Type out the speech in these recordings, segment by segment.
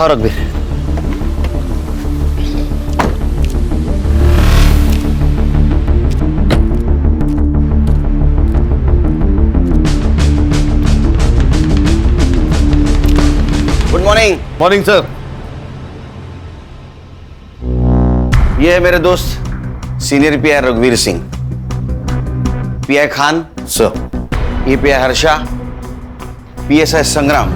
खाओ रघुवीर। Good morning. Morning sir. ये है मेरे दोस्त सीनियर पीआई रघुवीर सिंह, पीआई खान सर। ये पीआई हर्षा, पीएसआई संग्राम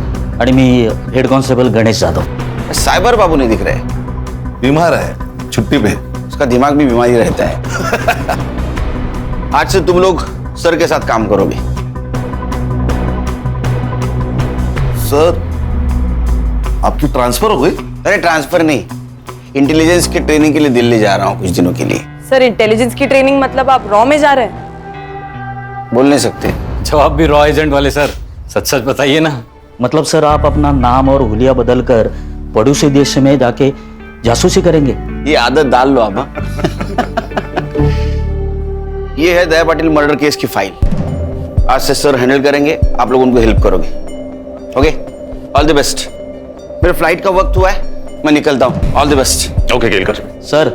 आणि मी head constable Ganesh Jadhav. Cyber Babu नहीं दिख रहे, बीमार है, छुट्टी पे। उसका दिमाग भी बीमार ही रहता है। आज से तुम लोग सर के साथ काम करोगे। सर आपकी ट्रांसफर हो गई? अरे ट्रांसफर नहीं, इंटेलिजेंस की ट्रेनिंग के लिए दिल्ली जा रहा हूँ कुछ दिनों के लिए। सर इंटेलिजेंस की ट्रेनिंग मतलब आप रॉ में जा रहे हैं? बोल नहीं सकते। जवाब भी रॉ एजेंट वाले सर, सच सच बताइए ना। मतलब सर आप अपना नाम और हुलिया बदल कर पड़ोसी देश में जाके जासूसी करेंगे? ये आदत डाल लो आप। हाँ? ये है दया पाटिल मर्डर केस की फाइल। आज से सर हैंडल करेंगे, आप लोग उनको हेल्प करोगे। Okay, all the best. मेरे फ्लाइट का वक्त हुआ है, मैं निकलता हूँ। All the best. Okay Kelkar. Sir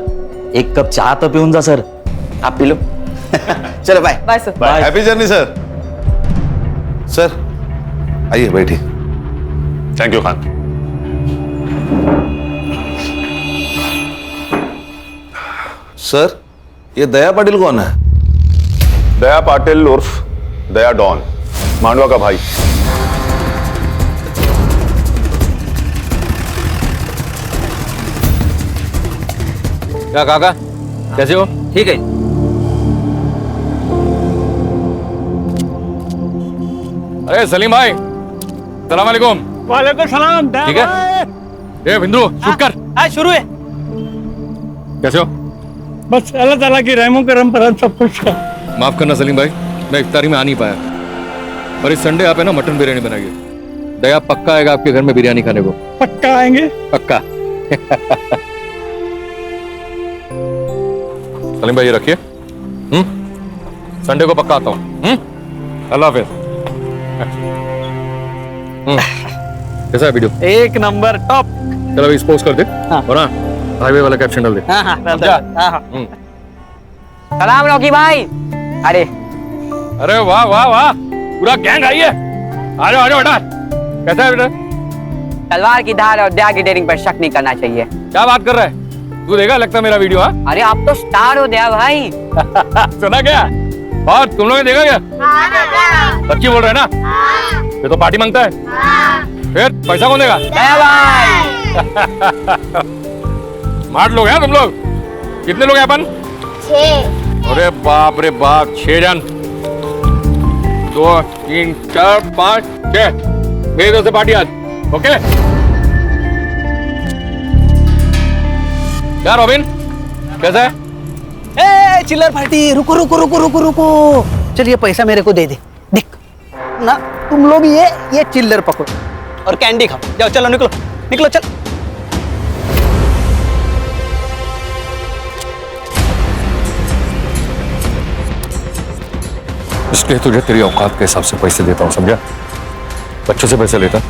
एक कप चाय तो पिऊन जा सर। आप पी लो। चलो bye. Bye sir. Bye. Happy journey sir. Sir आइए बैठिए। Thank you Khan. सर ये दया पाटिल कौन है? दया पाटिल उर्फ दया डॉन, मांडवा का भाई। क्या काका, कैसे हो? ठीक है। अरे सलीम भाई, सलाम वालेकुम। वालेकुम सलाम। ठीक है, ये बिंदु शूट कर। शुरू है। कैसे हो? बस अल्लाह ताला की रहमो करम पर हम सब कुछ है। माफ करना सलीम भाई, मैं इफ्तारी में आ नहीं पाया, और इस संडे आप है ना मटन बिरयानी बनाइए। दया पक्का आएगा आपके घर में बिरयानी खाने को। पक्का आएंगे। पक्का। सलीम भाई ये रखिए। संडे को पक्का आता हूँ। अल्लाह हाफिज। कैसा है वीडियो? एक नंबर टॉप। चलो अभी पोस्ट कर दे। और हाँ, हाईवे वाला कैप्शन डाल दे। सलाम रॉकी भाई। अरे अरे वाह वाह वाह, पूरा गैंग आई है। आ जाओ बेटा। कैसा है बेटा? तलवार की धार और दया की डेयरिंग पर शक नहीं करना चाहिए। क्या बात कर रहा है तू? देखा लगता है मेरा वीडियो? हाँ अरे आप तो स्टार हो दया भाई। सुना क्या? और तुम लोगों ने देखा क्या? सच्ची बोल रहे हैं ना? ये तो पार्टी मांगता है। फिर पैसा कौन देगा? दया भाई। स्मार्ट लोग हैं तुम लोग। कितने लोग हैं अपन? 6। अरे बाप रे बाप, 6 जन। 2 3 4 5 6 मेरी तरफ से पार्टी आज। ओके क्या रॉबिन, कैसा है? ए चिल्लर पार्टी, रुको रुको रुको रुको रुको। चल ये पैसा मेरे को दे दे। देख ना, तुम लोग ये चिल्लर पकड़ो और कैंडी खाओ। जाओ चलो, निकलो निकलो चल। इसलिए तुझे तेरी औकात के हिसाब से पैसे देता हूँ, समझा? बच्चों से पैसे लेता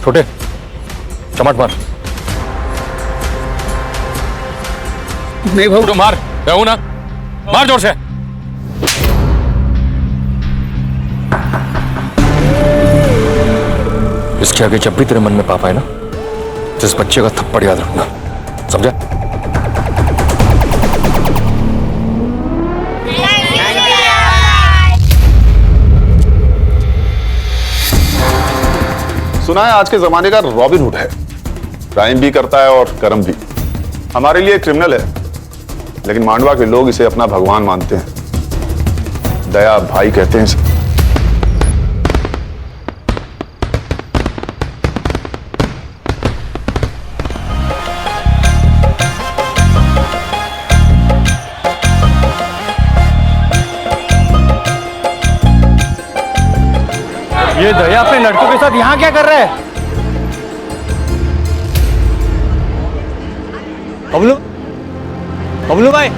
छोटे चमट मार। नहीं भाऊ, तो मार, कहूँ ना, मार जोर से। इसके आगे जब भी तेरे मन में पाप आए ना, तो इस बच्चे का थप्पड़ याद रखना, समझा? सुना है आज के जमाने का रॉबिन हुड है, क्राइम भी करता है और कर्म भी। हमारे लिए क्रिमिनल है, लेकिन मांडवा के लोग इसे अपना भगवान मानते हैं। दया भाई कहते हैं इसे। ये दया अपने लड़कों के साथ यहाँ क्या कर रहा है? बबलू, बबलू भाई,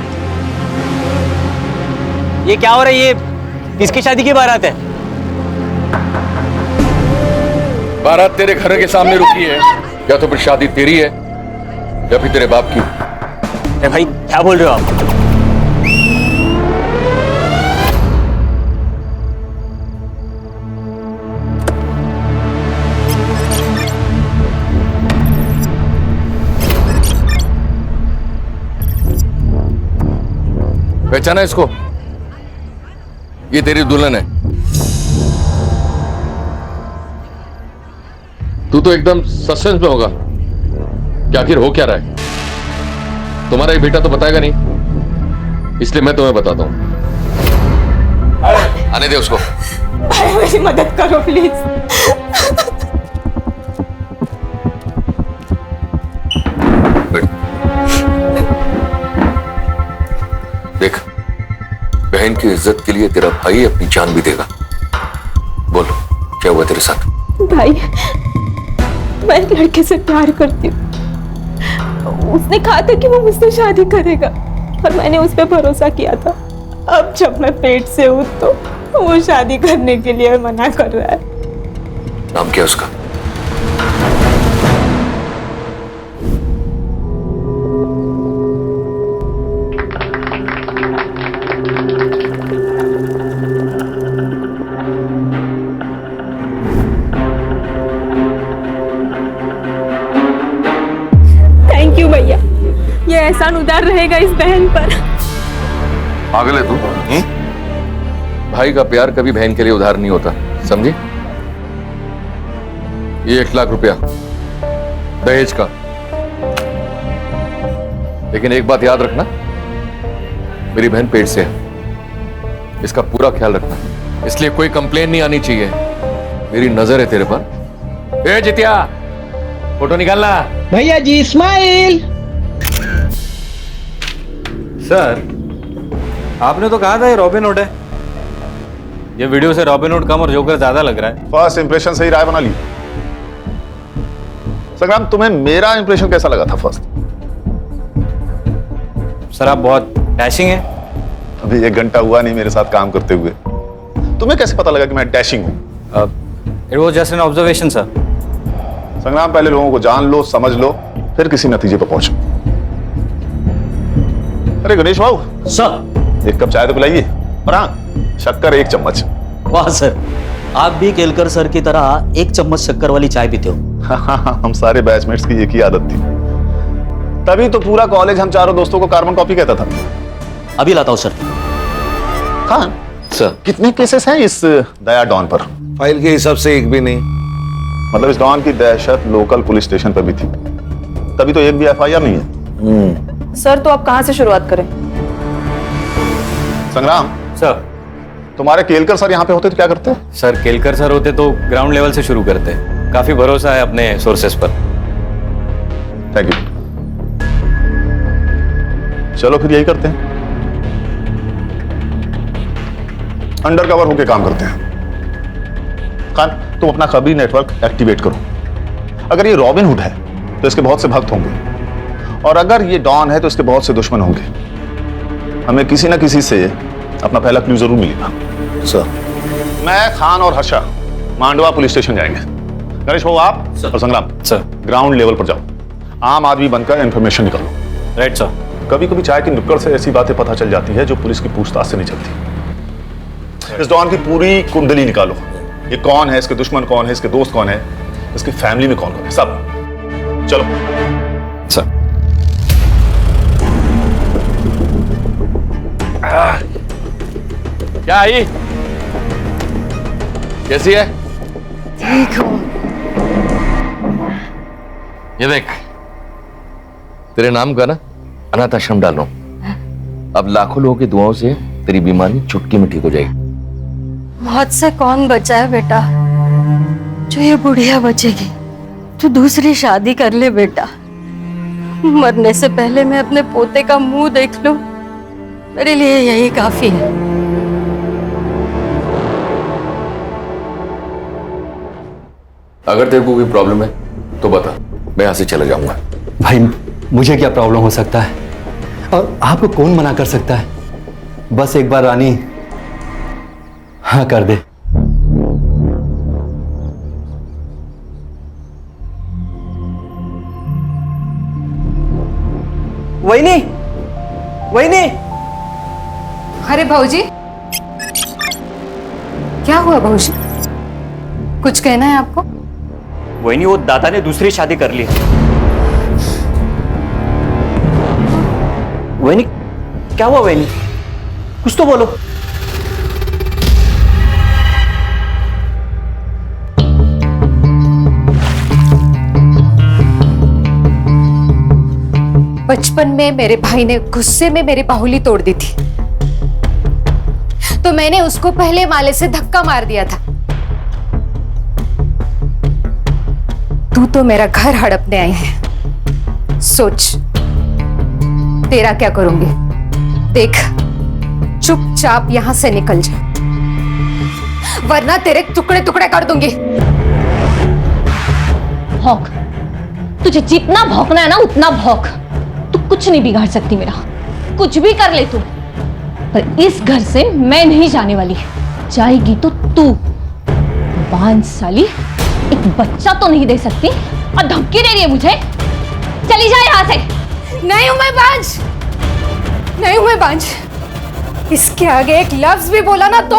ये क्या हो रहा है? ये किसकी शादी की बारात है? बारात तेरे घर के सामने रुकी है, या तो फिर शादी तेरी है या फिर तेरे बाप की। अरे भाई क्या बोल रहे हो आप? पहचाना इसको? ये तेरी दुल्हन है। तू तो एकदम सस्पेंस में होगा कि आखिर हो क्या रहा है। तुम्हारा ये बेटा तो बताएगा नहीं, इसलिए मैं तुम्हें बताता हूं। आने दे उसको। भाई मेरी मदद करो प्लीज। देख, बहन की इज्जत के लिए तेरा भाई अपनी जान भी देगा। बोल, क्या हुआ तेरे साथ? भाई मैं एक लड़के से प्यार करती हूँ। उसने कहा था कि वो मुझसे शादी करेगा और मैंने उस पर भरोसा किया था। अब जब मैं पेट से हूँ तो वो शादी करने के लिए मना कर रहा है। नाम क्या उसका? थैंक यू भैया, ये एहसान उतार रहेगा इस बहन पर। पागल है तू? भाई का प्यार कभी बहन के लिए उधार नहीं होता, समझी? ये 1 लाख रुपया दहेज का। लेकिन एक बात याद रखना, मेरी बहन पेट से है, इसका पूरा ख्याल रखना। इसलिए कोई कंप्लेन नहीं आनी चाहिए। मेरी नजर है तेरे पर। ए जितिया, फोटो निकालना। भैया जी स्माइल। सर, आपने तो कहा था ये रॉबिन हुड है। ये वीडियो से रॉबिन हुड कम और जोकर ज्यादा लग रहा है। फर्स्ट इंप्रेशन से ही राय बना ली। संग्राम, तुम्हें मेरा इंप्रेशन कैसा लगा था फर्स्ट? सर आप बहुत डैशिंग हैं। अभी 1 घंटा हुआ नहीं मेरे साथ काम करते हुए, तुम्हें कैसे पता लगा कि मैं डैशिंग हूं? It was just an observation sir. संग्राम, पहले लोगों को जान लो, समझ लो, फिर किसी नतीजे पर पहुंचो। अरे गणेश बाबू, सर। 1 कप चाय तो पिलाइए। और हाँ, शक्कर 1 चम्मच। वाह सर, आप भी केलकर सर की तरह 1 चम्मच शक्कर वाली चाय पीते हो। हम सारे बैचमेट्स की एक ही आदत थी, तभी तो पूरा कॉलेज हम चारों दोस्तों को कार्बन कॉपी कहता था। अभी लाता हूं सर। खान सर, कितने केसेस हैं इस दया डॉन पर? फाइल के हिसाब से एक भी नहीं। मतलब इस डॉन की दहशत लोकल पुलिस स्टेशन पर भी थी, तभी तो एक भी एफआईआर नहीं है। सर तो आप कहाँ से शुरुआत करें? संग्राम सर, तुम्हारे केलकर सर यहाँ पे होते तो क्या करते? सर केलकर सर होते तो ग्राउंड लेवल से शुरू करते। काफी भरोसा है अपने सोर्सेस पर। Thank you. चलो फिर यही करते हैं, अंडर कवर होके काम करते हैं। खान, तुम अपना खबरी नेटवर्क एक्टिवेट करो। अगर ये रॉबिन हुड है तो इसके बहुत से भक्त होंगे, और अगर ये डॉन है तो इसके बहुत से दुश्मन होंगे। हमें किसी ना किसी से अपना पहला क्लू जरूर मिलेगा। सर, मैं, खान और हर्षा मांडवा पुलिस स्टेशन जाएंगे। गणेश बाबू आप और संग्राम सर। ग्राउंड लेवल पर जाओ, आम आदमी बनकर इंफॉर्मेशन निकालो। Right sir. कभी कभी चाय की नुक्कड़ से ऐसी बातें पता चल जाती है जो पुलिस की पूछताछ से नहीं चलती। इस डॉन की पूरी कुंडली निकालो। ये कौन है, इसके दुश्मन कौन है, इसके दोस्त कौन है, इसकी फैमिली में कौन कौन है, सब। चलो सर। क्या आई? कैसी है? ठीक हूँ। ये देख, तेरे नाम का ना अनाथ आश्रम डाल रहा हूं। अब लाखों लोगों की दुआओं से तेरी बीमारी चुटकी में ठीक हो जाएगी। मौत से कौन बचा है बेटा? जो ये बुढ़िया बचेगी। तू दूसरी शादी कर ले बेटा। मरने से पहले मैं अपने पोते का मुंह देख लूं, मेरे लिए यही काफी है। अगर तेरे को कोई प्रॉब्लम है तो बता, मैं यहां से चला जाऊंगा। भाई मुझे क्या प्रॉब्लम हो सकता है, और आपको कौन मना कर सकता है? बस एक बार रानी हाँ कर दे। वहिनी, वहिनी, अरे भाऊजी, क्या हुआ भाऊजी? कुछ कहना है आपको? वहिनी, वो दादा ने दूसरी शादी कर ली। वहिनी, क्या हुआ वहिनी? कुछ तो बोलो। बचपन में मेरे भाई ने गुस्से में मेरी बाहुली तोड़ दी थी, तो मैंने उसको पहले माले से धक्का मार दिया था। तू तो मेरा घर हड़पने आई है। सोच तेरा क्या करूंगी। देख, चुपचाप यहां से निकल जा, वरना तेरे टुकड़े टुकड़े कर दूंगी। भौंक, तुझे जितना भौंकना है ना उतना भौंक। तू कुछ नहीं बिगाड़ सकती मेरा, कुछ भी कर ले तू, पर इस घर से मैं नहीं जाने वाली। जाएगी तो तू। बांझ साली, एक बच्चा तो नहीं दे सकती और धमकी दे रही है मुझे। चली जा यहां से। नहीं हूं मैं बांझ, नहीं हूं मैं बांझ। इसके आगे एक लफ्ज भी बोला ना तो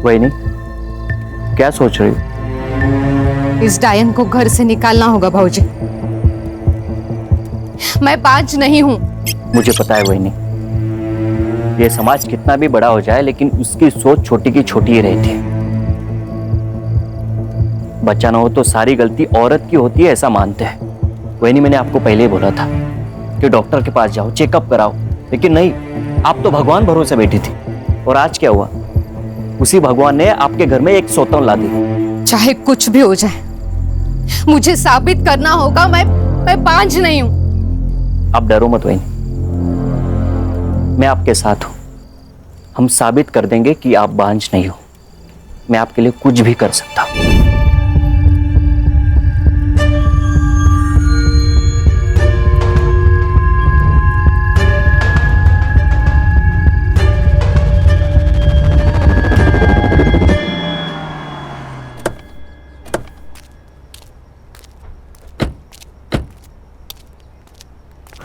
वहिनी, क्या सोच रही हो? इस डायन को घर से निकालना होगा भाऊजी। मैं बांझ नहीं हूं। मुझे पता है वहिनी, ये समाज कितना भी बड़ा हो जाए लेकिन उसकी सोच छोटी की छोटी ही रहती है। बच्चा ना हो तो सारी गलती औरत की होती है, ऐसा मानते हैं। वहिनी, मैंने आपको पहले ही बोला था कि डॉक्टर के पास जाओ, चेकअप कराओ, लेकिन नहीं, आप तो भगवान भरोसे बैठी थी। और आज क्या हुआ? उसी भगवान ने आपके घर में एक सौतन ला दी। चाहे कुछ भी हो जाए, मुझे साबित करना होगा मैं बांझ नहीं हूं। आप डरो मत वहिनी, मैं आपके साथ हूं। हम साबित कर देंगे कि आप बांझ नहीं हो। मैं आपके लिए कुछ भी कर सकता हूं।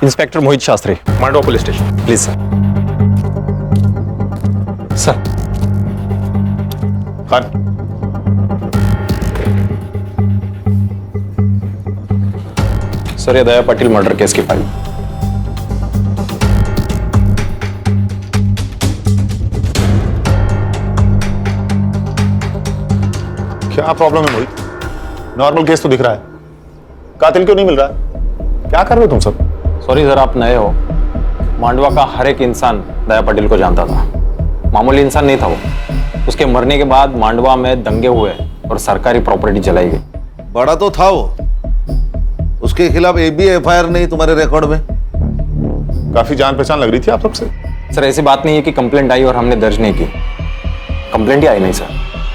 Inspector Mohit Shastri, Mandwa police station. Please sir. Sir. Khan, sir, ये दया पाटिल मर्डर केस की फाइल। क्या प्रॉब्लम है मोहित? नॉर्मल केस तो दिख रहा है, कातिल क्यों नहीं मिल रहा है? क्या कर रहे हो तुम सब? सॉरी सर, आप नए हो। मांडवा का हर एक इंसान दया पाटिल को जानता था। मामूली इंसान नहीं था वो। उसके मरने के बाद मांडवा में दंगे हुए और सरकारी प्रॉपर्टी जलाई गई। बड़ा तो था वो, उसके खिलाफ एक भी एफआईआर नहीं तुम्हारे रिकॉर्ड में? काफी जान पहचान लग रही थी आप सबसे। सर, ऐसी बात नहीं है कि कंप्लेंट आई और हमने दर्ज नहीं की। कंप्लेंट ही आई नहीं सर।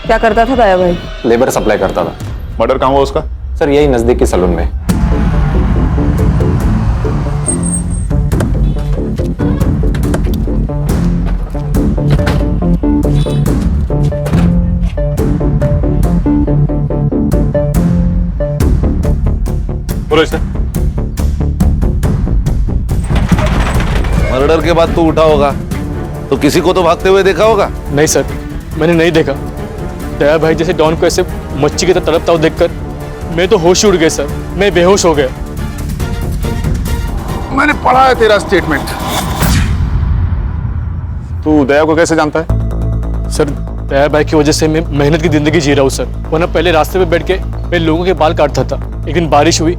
क्या करता था दया भाई? लेबर सप्लाई करता था। मर्डर कहाँ हुआ उसका? सर, यही नजदीकी सलून में। बोलो इसे। मर्डर के बाद तू उठा होगा तो किसी को तो भागते हुए देखा होगा? नहीं सर, मैंने नहीं देखा। दया भाई जैसे डॉन को ऐसे मच्छी की तरह तड़पता हुआ देखकर मैं तो होश उड़ गए सर। मैं बेहोश हो गया। मैंने पढ़ा है तेरा स्टेटमेंट। तू दया को कैसे जानता है? सर, दया भाई की वजह से मैं मेहनत की जिंदगी जी रहा हूँ सर। वरना पहले रास्ते पे बैठ के मैं लोगों के बाल काटता था। एक दिन बारिश हुई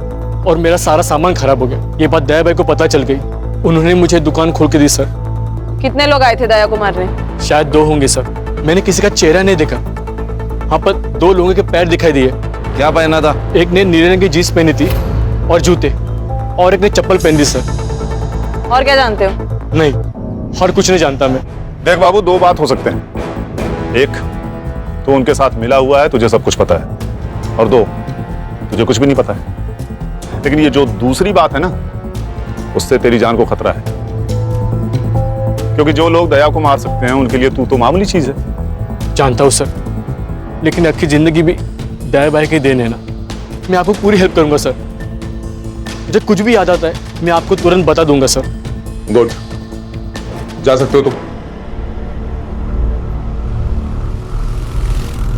और मेरा सारा सामान खराब हो गया। ये बात दया भाई को पता चल गई। उन्होंने मुझे दुकान खोल के दी सर। कितने लोग आए थे दया को मारने? शायद 2 होंगे सर। मैंने किसी का चेहरा नहीं देखा। हाँ, पर 2 लोगों के पैर दिखाई दिए। क्या पहना था? एक ने नीले रंग की जीन्स पहनी थी और जूते, और एक ने चप्पल पहनी थी सर। और क्या जानते हो? नहीं, और कुछ नहीं जानता मैं। देख बाबू, दो बात हो सकते हैं। एक, तो उनके साथ मिला हुआ है, तुझे सब कुछ पता है, और दो, तुझे कुछ भी नहीं पता है। लेकिन ये जो दूसरी बात है ना, उससे तेरी जान को खतरा है, क्योंकि जो लोग दया को मार सकते हैं उनके लिए तू तो मामूली चीज है। जानता हूँ सर, लेकिन आपकी जिंदगी भी दया भाई की देन है ना। मैं आपको पूरी हेल्प करूंगा सर। मुझे कुछ भी याद आता है मैं आपको तुरंत बता दूंगा सर। गुड, जा सकते हो तुम।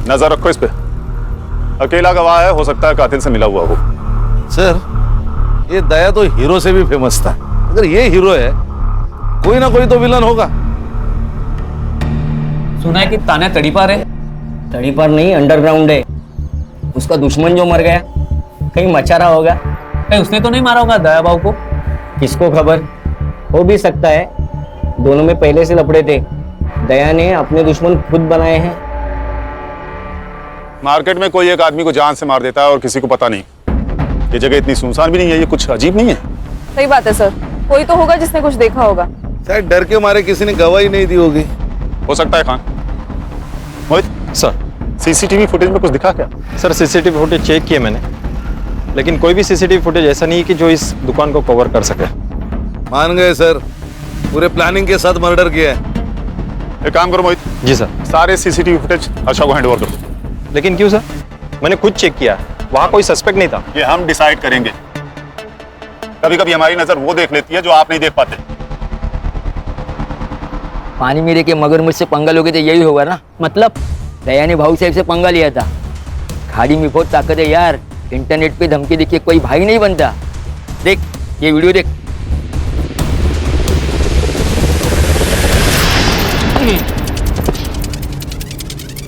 नजर रखो इस पे, अकेला गवाह है, हो सकता है कातिल से मिला हुआ हो। सर, ये दया तो हीरो से भी फेमस था। अगर ये हीरो है, कोई ना कोई तो विलन होगा। सुना है कि ताना तड़ीपार है। तड़ीपार नहीं, अंडरग्राउंड है। उसका दुश्मन जो मर गया, कहीं मचा रहा होगा। कहीं उसने तो नहीं मारा होगा दया बाबू को? किसको खबर, हो भी सकता है दोनों में पहले से लपड़े थे। दया ने अपने दुश्मन खुद बनाए हैं। मार्केट में कोई एक आदमी को जान से मार देता है और किसी को पता नहीं। ये जगह इतनी सुनसान भी नहीं है, ये कुछ अजीब नहीं है? सही बात है सर, कोई तो होगा जिसने कुछ देखा होगा। शायद डर के मारे किसी ने गवाही नहीं दी होगी। हो सकता है। खान, मोहित सर, सीसीटीवी फुटेज में कुछ दिखा क्या? सर सीसीटीवी फुटेज चेक किए मैंने, लेकिन कोई भी सीसीटीवी फुटेज ऐसा नहीं है कि जो इस दुकान को कवर कर सके। मान गए सर, पूरे प्लानिंग के साथ मर्डर किया है। एक काम करो मोहित। जी सर। सारे सीसीटीवी फुटेज हर्षा को हैंड ओवर कर दो। लेकिन क्यों सर? मैंने खुद चेक किया, वहां कोई सस्पेक्ट नहीं था। ये हम डिसाइड करेंगे। कभी कभी हमारी नजर वो देख लेती है जो आप नहीं देख पाते। पानी में रह के मगरमच्छ से पंगा लोगे तो यही होगा ना। मतलब दया ने भाऊ साहब से पंगा लिया था। खाड़ी में बहुत ताकत है यार। इंटरनेट पे धमकी देखिए कोई भाई नहीं बनता। देख ये वीडियो देख।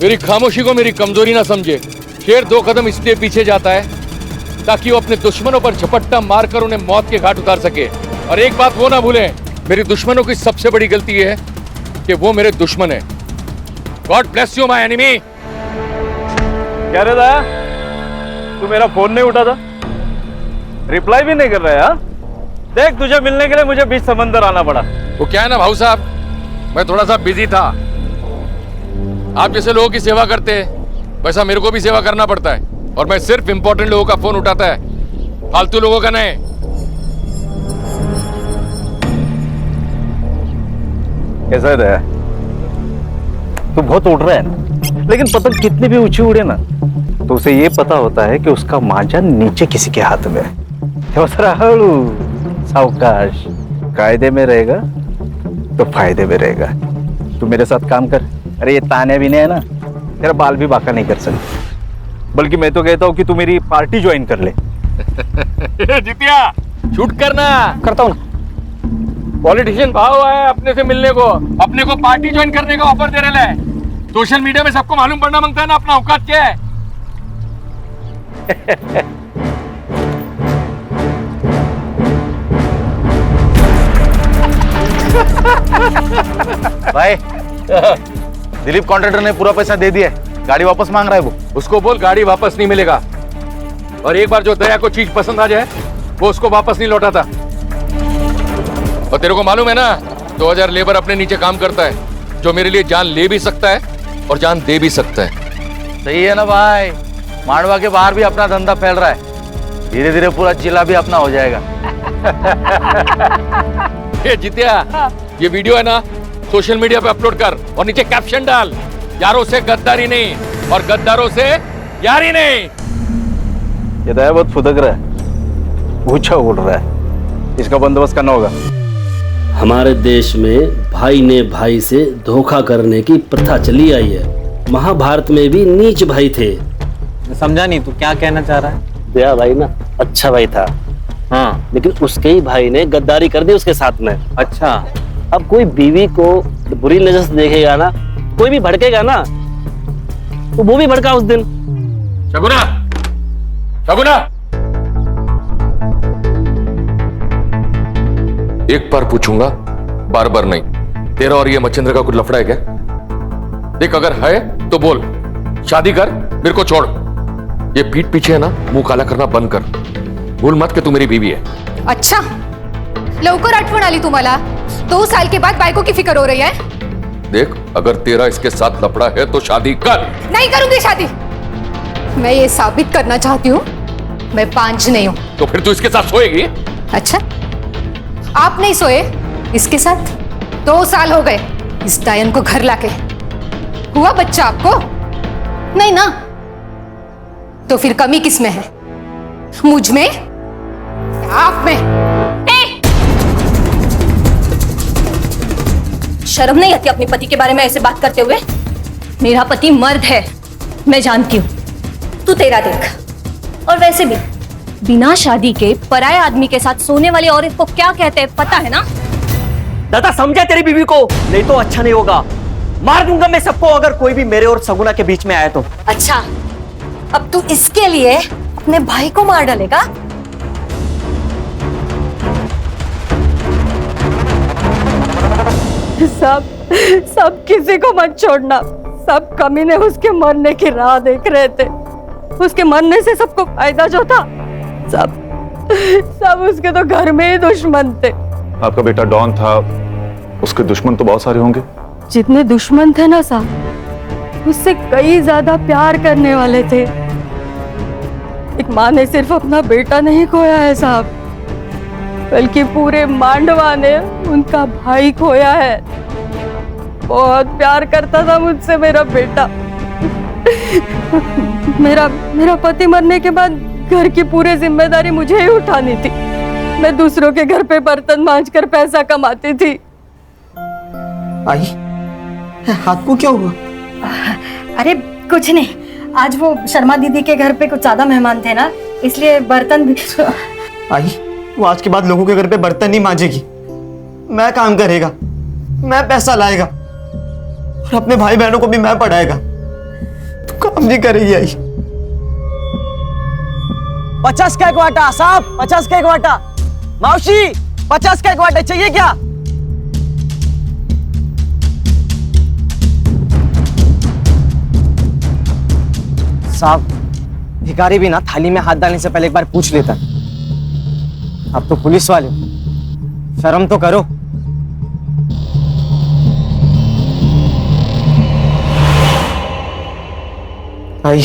मेरी खामोशी को मेरी कमजोरी ना समझे। शेर दो कदम इसलिए पीछे जाता है ताकि वो अपने दुश्मनों पर झपट्टा मारकर उन्हें मौत के घाट उतार सके। और एक बात वो ना भूलें, मेरे दुश्मनों की सबसे बड़ी गलती ये है कि वो मेरे दुश्मन है। God bless you my enemy. क्या रे दया, तू मेरा फोन नहीं उठाता, रिप्लाई भी नहीं कर रहा है? देख, तुझे मिलने के लिए मुझे बीच समंदर आना पड़ा। वो क्या है ना भाऊ साहब, मैं थोड़ा सा बिजी था। आप जैसे लोगों की सेवा करते हैं वैसा मेरे को भी सेवा करना पड़ता है, और मैं सिर्फ इंपॉर्टेंट लोगों का फोन उठाता है, फालतू लोगों का नहीं। कैसा है दया? तू बहुत उड़ रहा है ना, लेकिन पतंग कितनी भी ऊंची उड़े ना तो उसे ये पता होता है कि उसका मांझा नीचे किसी के हाथ में है। सावकाश, कायदे में रहेगा तो फायदे में रहेगा। तू मेरे साथ काम कर। अरे ये ताने भी नहीं है ना, तेरा बाल भी बाका नहीं कर सकते। बल्कि मैं तो कहता हूँ कि तू मेरी पार्टी ज्वाइन कर ले। जितिया, शूट करना। करता हूँ। पॉलिटिशियन भाव है अपने से मिलने को, अपने को पार्टी ज्वाइन करने का ऑफर दे रहे हैं। सोशल मीडिया में सबको मालूम पड़ना मांगता है ना अपना औकात क्या है। भाई, दिलीप कॉन्ट्रैक्टर ने पूरा पैसा दे दिया है, गाड़ी वापस मांग रहा है वो। उसको बोल गाड़ी वापस नहीं मिलेगा, और एक बार जो दया को चीज पसंद आ जाए वो उसको वापस नहीं लौटाता। और तेरे को मालूम है ना, 2000 लेबर अपने नीचे काम करता है, जो मेरे लिए जान ले भी सकता है और जान दे भी सकता है। सही है ना भाई, मांडवा के बाहर भी अपना धंधा फैल रहा है, धीरे धीरे पूरा जिला भी अपना हो जाएगा। ये जितिया, ये वीडियो है ना, सोशल मीडिया पे अपलोड कर और नीचे कैप्शन डाल, यारों से गद्दारी नहीं और गद्दारों से यारी नहीं। ये दया बहुत फुदक रहा है, ऊंचा उड़ रहा है, इसका बंदोबस्त करना होगा। हमारे देश में भाई ने भाई से धोखा करने की प्रथा चली आई है। महाभारत में भी नीच भाई थे। समझा नहीं, तू क्या कहना चाह रहा है? दया भाई ना अच्छा भाई था, हाँ, लेकिन उसके ही भाई ने गद्दारी कर दी उसके साथ में। अच्छा, अब कोई बीवी को बुरी नजर से देखेगा ना, कोई भी भड़केगा ना, तो वो भी भड़का उस दिन। शगुना, शगुना, एक बार पूछूंगा, बार बार नहीं। तेरा और ये मच्छिंद्र का कुछ लफड़ा है क्या? देख, अगर है तो बोल, शादी कर, मेरे को छोड़। ये पीठ पीछे है ना, मुंह काला करना बंद कर। भूल मत कि तू मेरी बीवी है। अच्छा, लवकर आठवण आली तुम्हाला? 2 साल के बाद बाइकों की फिक्र हो रही है? देख, अगर तेरा इसके साथ लफड़ा है तो शादी कर। नहीं करूंगी शादी। मैं ये साबित करना चाहती हूँ मैं पांच नहीं हूँ। तो फिर तू इसके साथ सोएगी? अच्छा, आप नहीं सोए इसके साथ? 2 साल हो गए इस डायन को घर लाके। हुआ बच्चा आपको? नहीं ना? तो फिर कमी किस में है? मुझ में? आप में? शर्म नहीं आती अपने पति के बारे में ऐसे बात करते हुए? मेरा पति मर्द है, मैं जानती हूँ। तू तेरा देख। और वैसे भी बिना शादी के पराये आदमी के साथ सोने वाली औरत को क्या कहते हैं पता है ना? दादा समझा तेरी बीवी को, नहीं तो अच्छा नहीं होगा। मार दूंगा मैं सबको अगर कोई भी मेरे और सगुना के बीच में आया तो। अच्छा, अब तू इसके लिए अपने भाई को मार डालेगा? सब किसी को मत छोड़ना। सब कमीने उसके मरने की राह देख रहे थे। उसके मरने से सबको फायदा जो था, सब उसके तो घर में ही दुश्मन थे। आपका बेटा डॉन था, उसके दुश्मन तो बहुत सारे होंगे। जितने दुश्मन थे ना साहब, उससे कई ज्यादा प्यार करने वाले थे। एक माँ ने सिर्फ अपना बेटा नहीं खोया है साहब, बल्कि पूरे मांडवा ने उनका भाई खोया है। बहुत प्यार करता था मुझसे मेरा बेटा। मेरा पति मरने के बाद घर की पूरी जिम्मेदारी मुझे ही उठानी थी। मैं दूसरों के घर पे बर्तन मांजकर पैसा कमाती थी। आई, हाथ को क्या हुआ? अरे कुछ नहीं, आज वो शर्मा दीदी के घर पे कुछ ज्यादा मेहमान थे ना, इसलिए बर्तन भी। आई, वो आज के बाद लोगों के घर पे बर्तन नहीं मांजेगी। मैं काम करेगा, मैं पैसा लाएगा और अपने भाई बहनों को भी मैं पढ़ाएगा। तू काम नहीं करेगी आई। 50 का एक वाटा साहब, 50 का एक वाटा। मौसी 50 का एक वाटा चाहिए क्या? साहब, भिखारी भी ना थाली में हाथ डालने से पहले एक बार पूछ लेता। अब तो पुलिस वाले, शर्म तो करो। आई,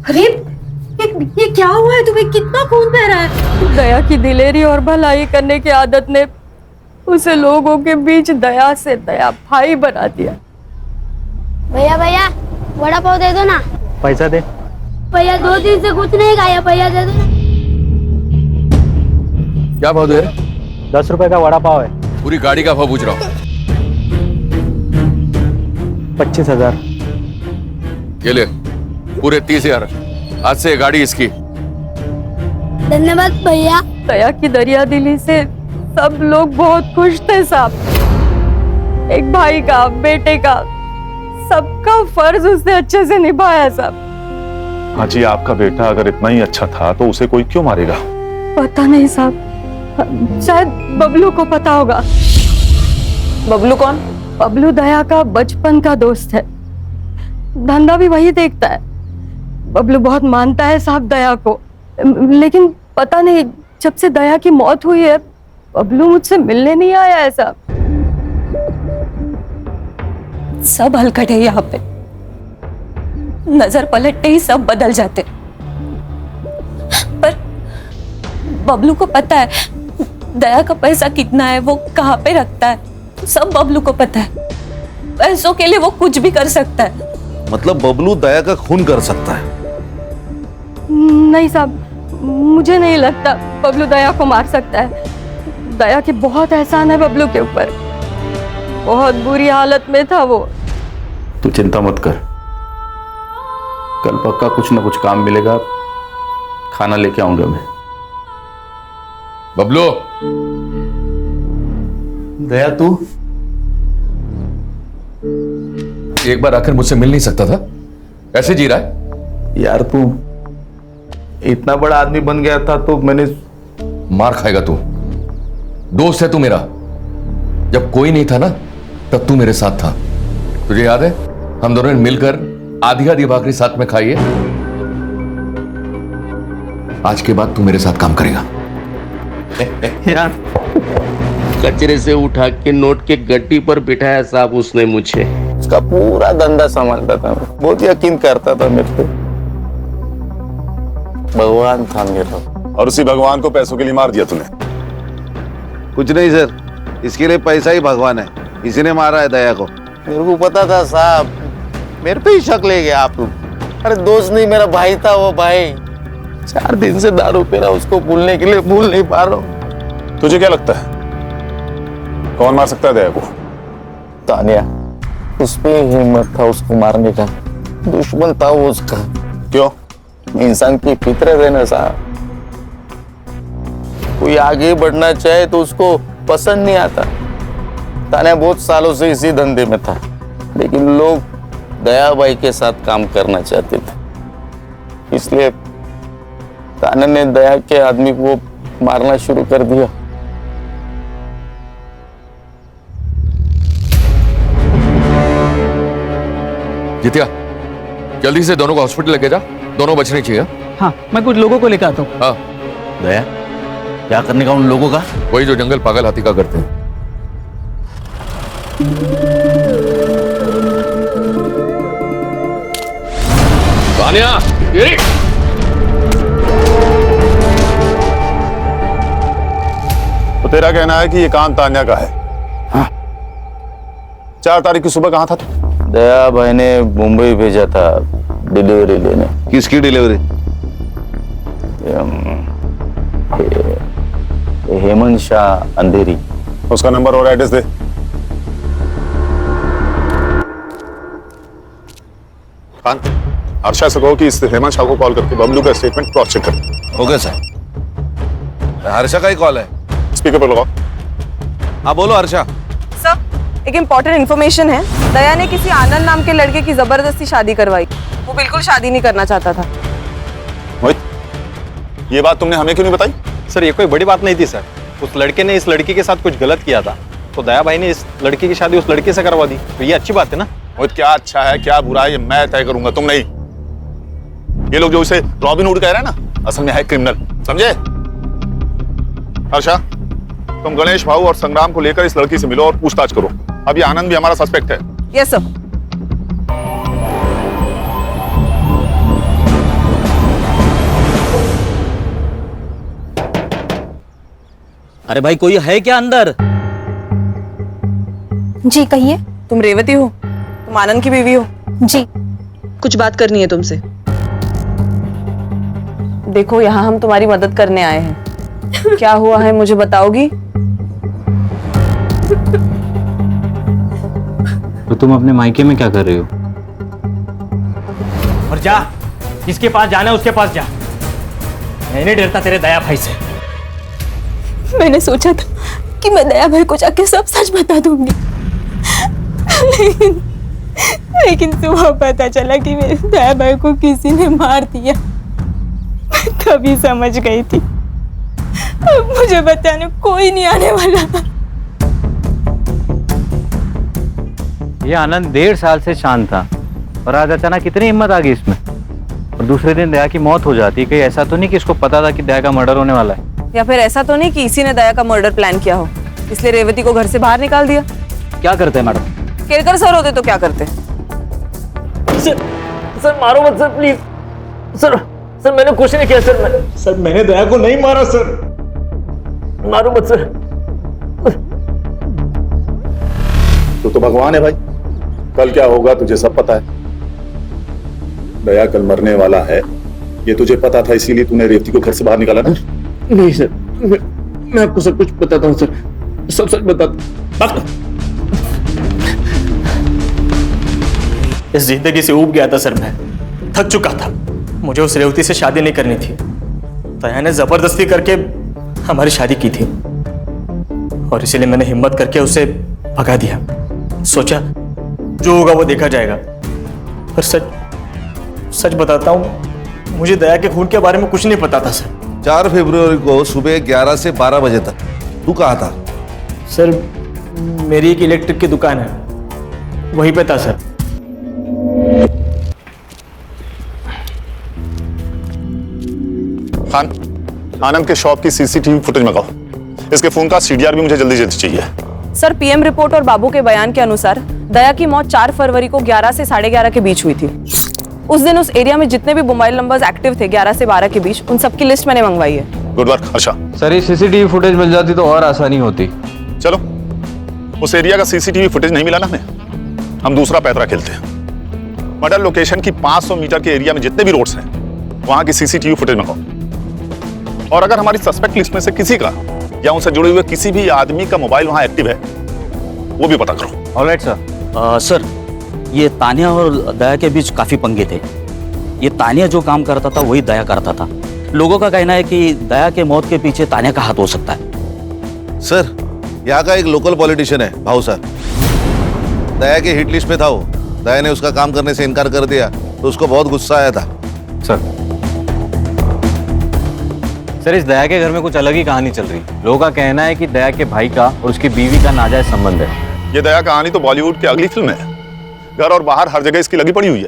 अरे ये क्या हुआ है तुम्हें? कितना खून बह रहा है? दया की दिलेरी और भलाई करने की आदत ने उसे लोगों के बीच दया से दया भाई बना दिया। भैया भैया वड़ा पाव दे दो ना। पैसा दे। भैया 2 दिन से कुछ नहीं खाया, भैया दे दो ना। क्या भाव दे? 10 रुपए का वड़ा पाव है। पूरी गाड़ी का भाव पूछ रहा हूँ। 25,000। ये ले, पूरे 30,000। आज से गाड़ी इसकी। धन्यवाद भैया। दया की दरिया दिली से सब लोग बहुत खुश थे साहब। एक भाई का, बेटे का, सबका फर्ज उसने अच्छे से निभाया साहब। हाँ जी, आपका बेटा अगर इतना ही अच्छा था तो उसे कोई क्यों मारेगा? पता नहीं साहब, शायद बबलू को पता होगा। बबलू कौन? बबलू दया का बचपन का दोस्त है, धंधा भी वही देखता है। बबलू बहुत मानता है साहब दया को, लेकिन पता नहीं जब से दया की मौत हुई है बबलू मुझसे मिलने नहीं आया है साहब। सब हलकट है यहाँ पे, नजर पलटते ही सब बदल जाते। पर बबलू को पता है दया का पैसा कितना है, वो कहाँ पे रखता है, सब बबलू को पता है। पैसों के लिए वो कुछ भी कर सकता है। मतलब बबलू दया का खून कर सकता है? नहीं साहब, मुझे नहीं लगता बबलू दया को मार सकता है। दया के बहुत एहसान है बबलू के ऊपर, बहुत बुरी हालत में था वो। तू चिंता मत कर, कल पक्का कुछ ना कुछ काम मिलेगा, खाना लेके आऊंगा मैं। बबलू, दया तू एक बार आकर मुझसे मिल नहीं सकता था? कैसे जी रहा है? यार तू इतना बड़ा आदमी बन गया था तो मैंने। मार खाएगा तू, दोस्त है तू मेरा। जब कोई नहीं था ना तब तू मेरे साथ था। तुझे याद है हम दोनों ने मिलकर आधी आधी भाकरी साथ में खाई है? आज के बाद तू मेरे साथ काम करेगा। यार कचरे से उठा के नोट के गड्डी पर बिठाया साहब उसने मुझे। उसका पूरा धंधा संभालता था, बहुत यकीन करता था मेरे पे। भगवान था मेरा। और उसी भगवान को पैसों के लिए मार दिया तूने। कुछ नहीं सर, इसके लिए पैसा ही भगवान है, इसी ने मारा है दया को। मेरे को पता था साहब, मेरे पे ही शक ले गया आप लोग। अरे दोस्त नहीं, मेरा भाई था वो भाई। 4 दिन से दारू पी रहा, उसको भूलने के लिए भूल नहीं पा रहा हूँ। तुझे क्या लगता है कौन मार सकता है दया को? तानिया, उस पे हिम्मत था उसको मारने का, दुश्मन था वो उसका। क्यों? इंसान की फितरत है ना साहब, कोई आगे बढ़ना चाहे तो उसको पसंद नहीं आता। तानिया बहुत सालों से इसी धंधे में था, लेकिन लोग दया भाई के साथ काम करना चाहते थे, इसलिए तान्या ने दया के आदमी को मारना शुरू कर दिया। जितिया, जल्दी से दोनों को हॉस्पिटल लेके जा, दोनों बचने चाहिए। हाँ, मैं कुछ लोगों को लेकर आता हूँ। हाँ। दया, क्या करने का उन लोगों का? वही जो जंगल पागल हाथी का करते हैं। तानिया, ये तो तेरा कहना है कि ये काम तान्या का है? हाँ। 4 तारीख की सुबह कहाँ था तू? दया भाई ने मुंबई भेजा था डिलीवरी लेने। किसकी डिलीवरी? हेमंत शाह अंधेरी। उसका नंबर और एड्रेस दे। खान, हर्षा से कहो कि इस हेमंत शाह को कॉल करके बबलू का स्टेटमेंट क्रॉस चेक कर। Okay sir. हर्षा का ही कॉल है, स्पीकर पर लगाओ। हाँ बोलो हर्षा। सर, एक इम्पोर्टेंट इन्फॉर्मेशन है। दया ने किसी आनंद नाम के लड़के की जबरदस्ती शादी करवाई। वो बिल्कुल शादी नहीं करना चाहता था। ये बात तुमने हमें क्यों नहीं बताई? सर, ये कोई बड़ी बात नहीं थी सर। उस लड़के ने इस लड़की के साथ कुछ गलत किया था, तो दया भाई ने इस लड़की की शादी उस लड़के से करवा दी। तो ये अच्छी बात है ना। मोहित, क्या अच्छा है क्या बुरा है ये मैं तय करूंगा, तुम नहीं। ये लोग जो इसे रॉबिन हुड कह रहे हैं ना, असल में है क्रिमिनल, समझे? हर्षा, तुम गणेश भाऊ और संग्राम को लेकर इस लड़की से मिलो और पूछताछ करो। अब ये आनंद भी हमारा सस्पेक्ट है। Yes sir. अरे भाई, कोई है क्या अंदर? जी कहिए। तुम रेवती हो? तुम आनंद की बीवी हो? जी। कुछ बात करनी है तुमसे। देखो, यहाँ हम तुम्हारी मदद करने आए हैं। क्या हुआ है मुझे बताओगी? तो तुम अपने मायके में क्या कर रही हो? और जा, जिसके पास जाना है उसके पास जा। मैं नहीं डरता तेरे दया भाई से। मैंने सोचा था कि मैं दया भाई को जाके सब सच बता दूंगी, लेकिन सुबह पता चला कि मेरे दया भाई को किसी ने मार दिया। मैं तभी समझ गई थी, अब मुझे बताने कोई नहीं आने वाला। ये आनंद 1.5 साल से शांत था, और आज अचानक कितनी हिम्मत आ गई इसमें। और दूसरे दिन दया की मौत हो जाती है। कहीं ऐसा तो नहीं कि इसको पता था कि दया का मर्डर होने वाला है? या फिर ऐसा तो नहीं कि इसी ने दया का मर्डर प्लान किया हो, इसलिए रेवती को घर से बाहर निकाल दिया? क्या करते हैं मैडम? केरकर सर होते तो क्या करते? सर मारो मत सर, प्लीज। सर मैंने कुछ नहीं किया सर। मैंने दया को नहीं मारा सर। मारो मत सर। तू तो भगवान है भाई, कल क्या होगा तुझे सब पता है। दया कल मरने वाला है, ये तुझे पता था, इसीलिए तूने रेवती को घर से बाहर निकाला ना? नहीं सर, मैं आपको सब कुछ बताता हूँ सर, सब सच बताता। इस जिंदगी से ऊब गया था सर, मैं थक चुका था। मुझे उस रेवती से शादी नहीं करनी थी। दया ने जबरदस्ती करके हमारी शादी की थी, और इसीलिए मैंने हिम्मत करके उसे भगा दिया। सोचा जो होगा वो देखा जाएगा। पर सच बताता हूँ, मुझे दया के खून के बारे में कुछ नहीं पता था सर। 4 फरवरी को सुबह 11 से 12 बजे तक तू कहाँ था? सर, मेरी एक इलेक्ट्रिक की दुकान है, वहीं पे था सर। खान, आनंद के शॉप की सीसीटीवी फुटेज मंगाओ। इसके फोन का सीडीआर भी मुझे जल्दी जल्दी चाहिए। सर, पीएम रिपोर्ट और बाबू के बयान के अनुसार दया की मौत 4 फरवरी को 11 से 11:30 के बीच हुई थी। उस दिन उस एरिया में जितने भी मोबाइल नंबर्स एक्टिव थे 11 से 12 के बीच, उन सबकी लिस्ट मैंने मंगवाई है। Good work Harsha. सर, ये सीसीटीवी फुटेज मिल जाती तो और आसानी होती। चलो, उस एरिया का सीसीटीवी फुटेज नहीं मिला ना हमें, हम दूसरा पैतरा खेलते हैं। मर्डर लोकेशन की 500 मीटर के एरिया में जितने भी रोड्स हैं वहां की सीसीटीवी फुटेज मंगाओ, और अगर हमारी सस्पेक्ट लिस्ट में से किसी का या उनसे जुड़े हुए किसी भी आदमी का मोबाइल वहां एक्टिव है वो भी पता करो। Alright sir. सर, ये तानिया और दया के बीच काफी पंगे थे। ये तानिया जो काम करता था वही दया करता था। लोगों का कहना है कि दया के मौत के पीछे तानिया का हाथ हो सकता है। सर, यहाँ का एक लोकल पॉलिटिशियन है भाऊ सर, दया के हिट लिस्ट में था वो। दया ने उसका काम करने से इनकार कर दिया तो उसको बहुत गुस्सा आया था। सर, इस दया के घर में कुछ अलग ही कहानी चल रही। लोगों का कहना है कि दया के भाई का और उसकी बीवी का नाजायज संबंध है। ये दया कहानी तो बॉलीवुड की अगली फिल्म है। घर और बाहर हर जगह इसकी लगी पड़ी हुई है।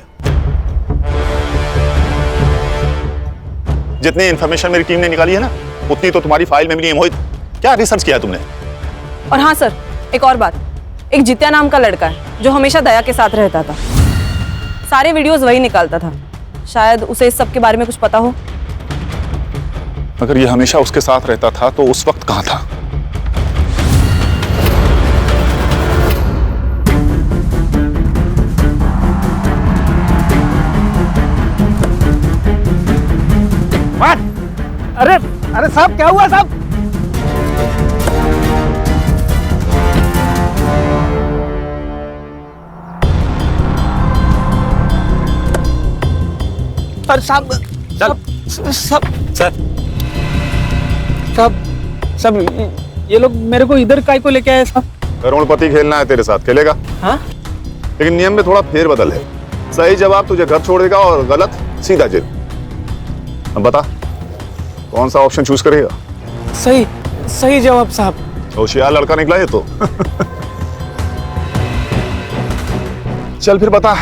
जितनी इंफॉर्मेशन मेरी टीम ने निकाली है ना, उतनी तो तुम्हारी फाइल में भी नहीं है। मोहित, क्या रिसर्च किया तुमने? और हाँ सर, एक और बात, एक जित्या नाम का लड़का है जो हमेशा दया के साथ रहता था। सारे वीडियोस वही निकालता था। शायद उसे इस सब के बारे में कुछ पता हो। अगर ये हमेशा उसके साथ रहता था तो उस वक्त कहां था? अरे अरे साहब, क्या हुआ साहब? अरे साहब, सब ये लोग मेरे को इधर काय को लेके आए साहब? करोड़पति खेलना है तेरे साथ, खेलेगा? हाँ? लेकिन नियम में थोड़ा फेरबदल है। सही जवाब तुझे घर छोड़ देगा और गलत सीधा जेल। अब बता, कौन सा ऑप्शन चूज करेगा? सही जवाब साहब। होशियार लड़का निकला है तो। चल फिर बता,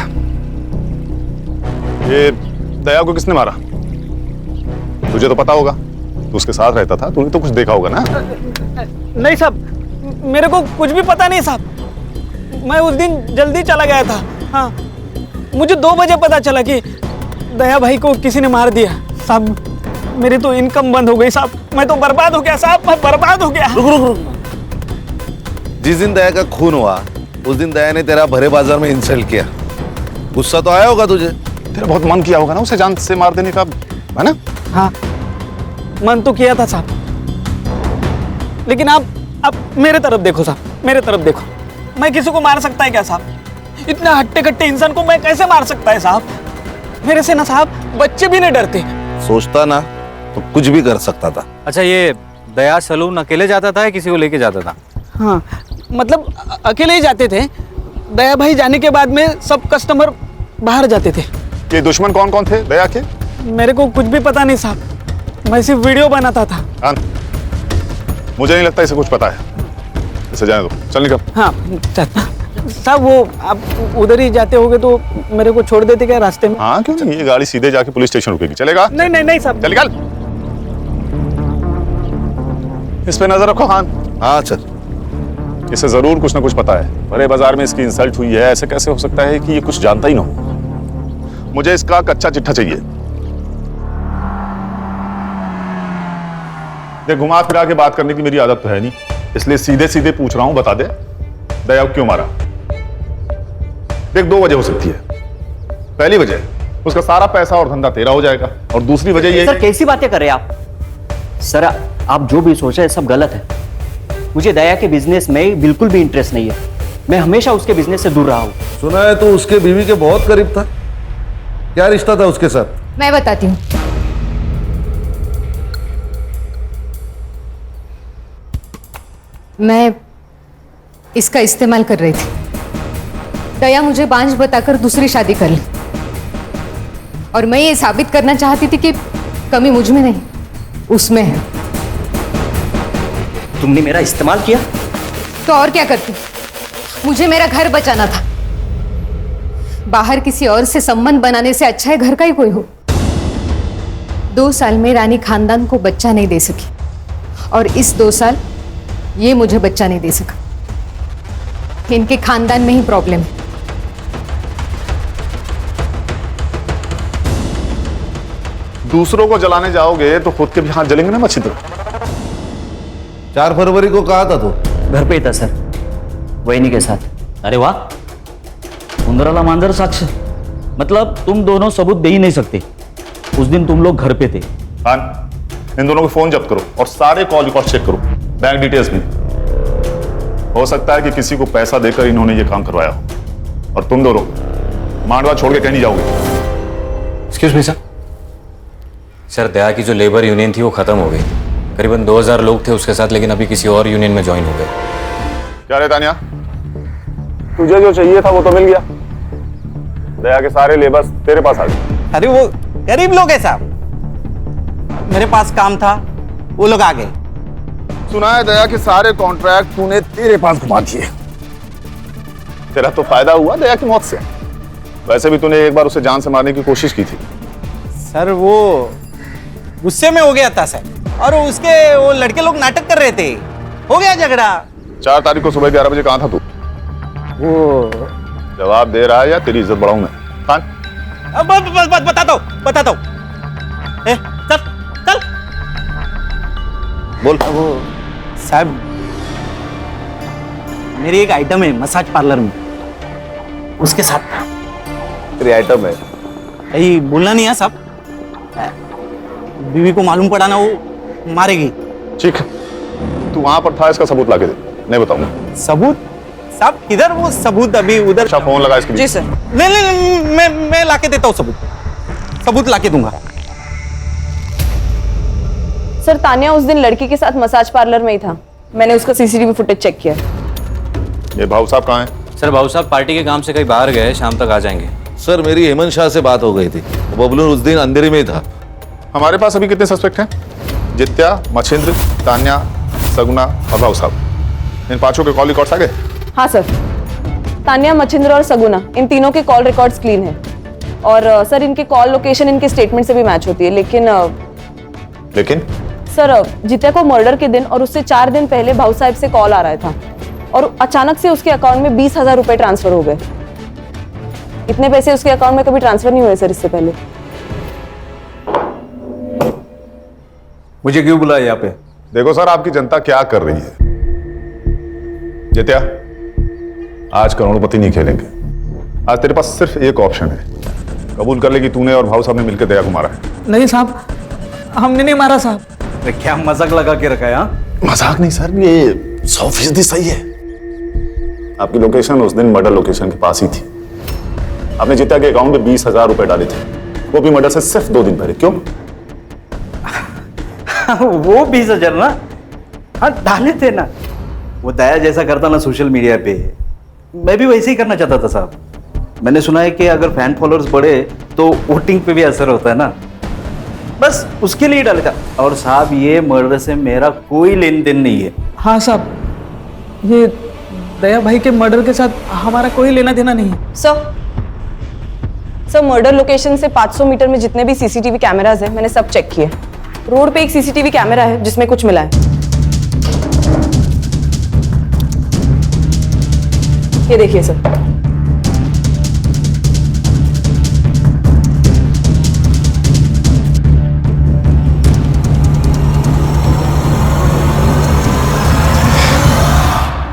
ये दया को किसने मारा? तुझे तो पता होगा, तू उसके साथ रहता था, तूने तो कुछ देखा होगा ना? नहीं साहब, मेरे को कुछ भी पता नहीं साहब। मैं उस दिन जल्दी चला गया था। हाँ, मुझे 2 बजे पता चला कि दया भाई को किसी ने मार दिया साहब। मेरी तो इनकम बंद हो गई साहब। मैं तो बर्बाद हो गया साहब, मैं बर्बाद हो गया। रुक। जिस दिन दया का खून हुआ उस दिन दया ने तेरा भरे बाजार में इंसल्ट किया। गुस्सा तो आया होगा तुझे? तेरा बहुत मन किया होगा ना उसे जान से मार देने का, है ना? हाँ, मन तो किया था साहब। लेकिन आप मेरे तरफ देखो साहब, मेरे तरफ देखो। मैं किसी को मार सकता है क्या साहब? इतना हट्टे कट्टे इंसान को मैं कैसे मार सकता है साहब? मेरे से ना साहब बच्चे भी नहीं डरते। सोचता ना तो कुछ भी कर सकता था। अच्छा, ये दया सलून अकेले जाता था या किसी को लेके जाता था? हाँ, मतलब अकेले ही जाते थे। दया भाई जाने के बाद में सब कस्टमर बाहर जाते थे। ये दुश्मन कौन कौन थे दया के? मेरे को कुछ भी पता नहीं साहब, मैं सिर्फ वीडियो बनाता था। मुझे नहीं लगता इसे कुछ पता है। इसे जाने दो, चल निकल। हाँ साहब, वो आप उधर ही जाते होगे तो मेरे को छोड़ देते क्या रास्ते में? हाँ, क्यों नहीं? ये गाड़ी सीधे जाके पुलिस स्टेशन रुकेगी, चलेगा? नहीं साहब। चल निकल। इस पे नजर रखो खान। हाँ चल। इसे जरूर कुछ ना कुछ पता है। बड़े बाजार में इसकी इंसल्ट हुई है, ऐसे कैसे हो सकता है कि ये कुछ जानता ही ना हो? मुझे इसका कच्चा चिट्ठा चाहिए। देख, घुमा फिरा के बात करने की मेरी आदत तो है नहीं, इसलिए सीधे सीधे पूछ रहा हूं, बता दे दया को क्यों मारा? देख, 2 वजह हो सकती है। पहली वजह, उसका सारा पैसा और धंधा तेरा हो जाएगा, और दूसरी वजह ये। सर, कैसी बातें कर रहे हैं आप? सर, आप जो भी सोच रहे हैं सब गलत है। मुझे दया के बिजनेस में बिल्कुल भी इंटरेस्ट नहीं है। मैं हमेशा उसके बिजनेस से दूर रहा हूं। सुना है तो उसके बीवी के बहुत करीब था। क्या रिश्ता था उसके साथ? मैं बताती हूँ। मैं इसका इस्तेमाल कर रही थी। दया मुझे बांझ बताकर दूसरी शादी कर ली, और मैं ये साबित करना चाहती थी कि कमी मुझ में नहीं, उसमें है। तुमने मेरा इस्तेमाल किया? तो और क्या करती? मुझे मेरा घर बचाना था। बाहर किसी और से संबंध बनाने से अच्छा है घर का ही कोई हो। 2 साल में रानी खानदान को बच्चा नहीं दे सकी, और इस 2 साल ये मुझे बच्चा नहीं दे सका। इनके खानदान में ही प्रॉब्लम है। दूसरों को जलाने जाओगे तो खुद के भी हाथ जलेंगे ना मच्छी तरह। 4 फरवरी को कहा था तो घर पे ही था सर, वहीनी के साथ। अरे वाह, उंदराला मांजर साक्ष, मतलब तुम दोनों सबूत दे ही नहीं सकते। उस दिन तुम लोग घर पे थे। खान, इन दोनों के फोन जब्त करो और सारे कॉल रिकॉर्ड चेक करो, बैंक डिटेल्स भी। हो सकता है कि किसी को पैसा देकर इन्होंने ये काम करवाया हो। और तुम दोनों मांडवा छोड़ के कहीं नहीं जाओगे। Excuse me sir. सर, दया की जो लेबर यूनियन थी वो खत्म हो गई। करीबन 2000 लोग थे उसके साथ, लेकिन अभी किसी और यूनियन में ज्वाइन हो गए। क्या रे तानिया, तुझे जो चाहिए था वो तो मिल गया। दया के सारे लेबर्स तेरे पास आ गए। अरे वो गरीब लोग है साहब, मेरे पास काम था, वो लोग आ गए। सुना है दया के सारे कॉन्ट्रैक्ट तूने तेरे पास घुमा दिए। तेरा तो फायदा हुआ दया की मौत से। वैसे भी तूने एक बार उसे जान से मारने की कोशिश की थी। सर वो गुस्से में हो गया था सर, और उसके वो लड़के लोग नाटक कर रहे थे, हो गया झगड़ा। 4 तारीख को सुबह 11 बजे कहाँ था तू? वो जवाब दे रहा है या तेरी इज्जत बढ़ाऊं मैं? खान, बताता हूँ। चल चल बोल। वो साहब, मेरी एक आइटम है मसाज पार्लर में, उसके साथ तेरी आइटम है? यही बोलना नहीं है साहब, बीवी को मालूम पड़ा ना वो मारेगी। ठीक है, तू वहां पर था, इसका सबूत लाके दे, नहीं बताऊंगा। सबूत साहब किधर? वो सबूत अभी उधर। अच्छा, फोन लगा इसके। जी सर। नहीं, मैं लाके देता हूँ सबूत लाके दूंगा। सर, तानिया उस दिन लड़की के साथ मसाज पार्लर में ही था। मैंने उसका सीसीटीवी फुटेज चेक किया। ये भाऊ साहब कहाँ हैं? सर, भाऊ साहब पार्टी के काम से कहीं बाहर गए, शाम तक आ जाएंगे। सर, मेरी हेमंत शाह से बात हो गई थी, बबलू उस दिन अंधेरे में ही था। हमारे पास अभी कितने सस्पेक्ट हैं? जित्या, मच्छिंद्र, तान्या, सगुना और भाऊ साहब। इन 5 के कॉल रिकॉर्ड्स आ गए? हाँ सर, तान्या, मच्छिंद्र और सगुना, इन तीनों के कॉल रिकॉर्ड्स क्लीन है। और सर, इनके कॉल लोकेशन इनके स्टेटमेंट से भी मैच होती है। लेकिन सर, जित्या को मर्डर के दिन और उससे 4 दिन पहले भाऊ साहब से कॉल आ रहा था, और अचानक से उसके अकाउंट में 20,000 रुपए ट्रांसफर हो गए। इतने पैसे उसके अकाउंट में कभी ट्रांसफर नहीं हुए सर इससे पहले। मुझे क्यों बुलाया यहाँ पे? देखो सर, आपकी जनता क्या कर रही है। जित्या, आज करोड़पति नहीं खेलेंगे। आज तेरे पास सिर्फ एक ऑप्शन है, कबूल कर ले कि तूने और भाऊ साहब ने मिलकर दया को मारा है। नहीं साहब, हमने नहीं मारा साहब। क्या मजाक लगा के रखा है? हाँ, मजाक नहीं सर, ये 100% सही है। आपकी लोकेशन उस दिन मर्डर लोकेशन के पास ही थी। आपने जित्या के अकाउंट में 20,000 रुपए डाले थे, वो भी मर्डर से सिर्फ 2 दिन पहले। क्यों? वो 20,000 ना, हाँ डाले थे ना। वो दया जैसा करता ना सोशल मीडिया पे, मैं भी वैसे ही करना चाहता था साहब। मैंने सुना है कि अगर फैन फॉलोअर्स बढ़े तो वोटिंग पे भी असर होता है ना, बस उसके लिए डाले था। और साहब, ये मर्डर से मेरा कोई लेन देन नहीं है। हाँ साहब, ये दया भाई के मर्डर के साथ हमारा कोई लेना देना नहीं है। सर, मर्डर लोकेशन से 500 मीटर में जितने भी सीसीटीवी कैमरास हैं, मैंने सब चेक किए। रोड पे एक सीसीटीवी कैमरा है जिसमें कुछ मिला है। ये देखिए सर।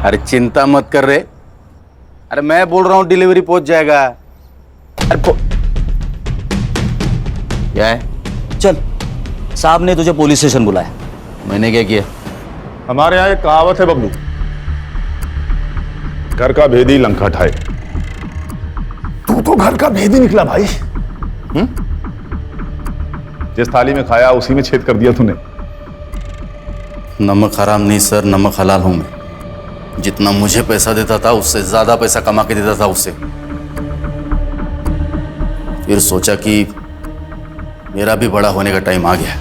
अरे चिंता मत कर रहे, अरे मैं बोल रहा हूं डिलीवरी पहुंच जाएगा। अरे क्या है? चल, साहब ने तुझे पुलिस स्टेशन बुलाया। मैंने क्या किया? हमारे यहाँ एक कहावत है बबलू, घर का भेदी लंका ठाए। तू तो घर का भेदी निकला भाई। जिस थाली में खाया उसी में छेद कर दिया तूने। नमक हराम नहीं सर, नमक हलाल हूं मैं। जितना मुझे पैसा देता था उससे ज्यादा पैसा कमा के देता था उससे। फिर सोचा कि मेरा भी बड़ा होने का टाइम आ गया,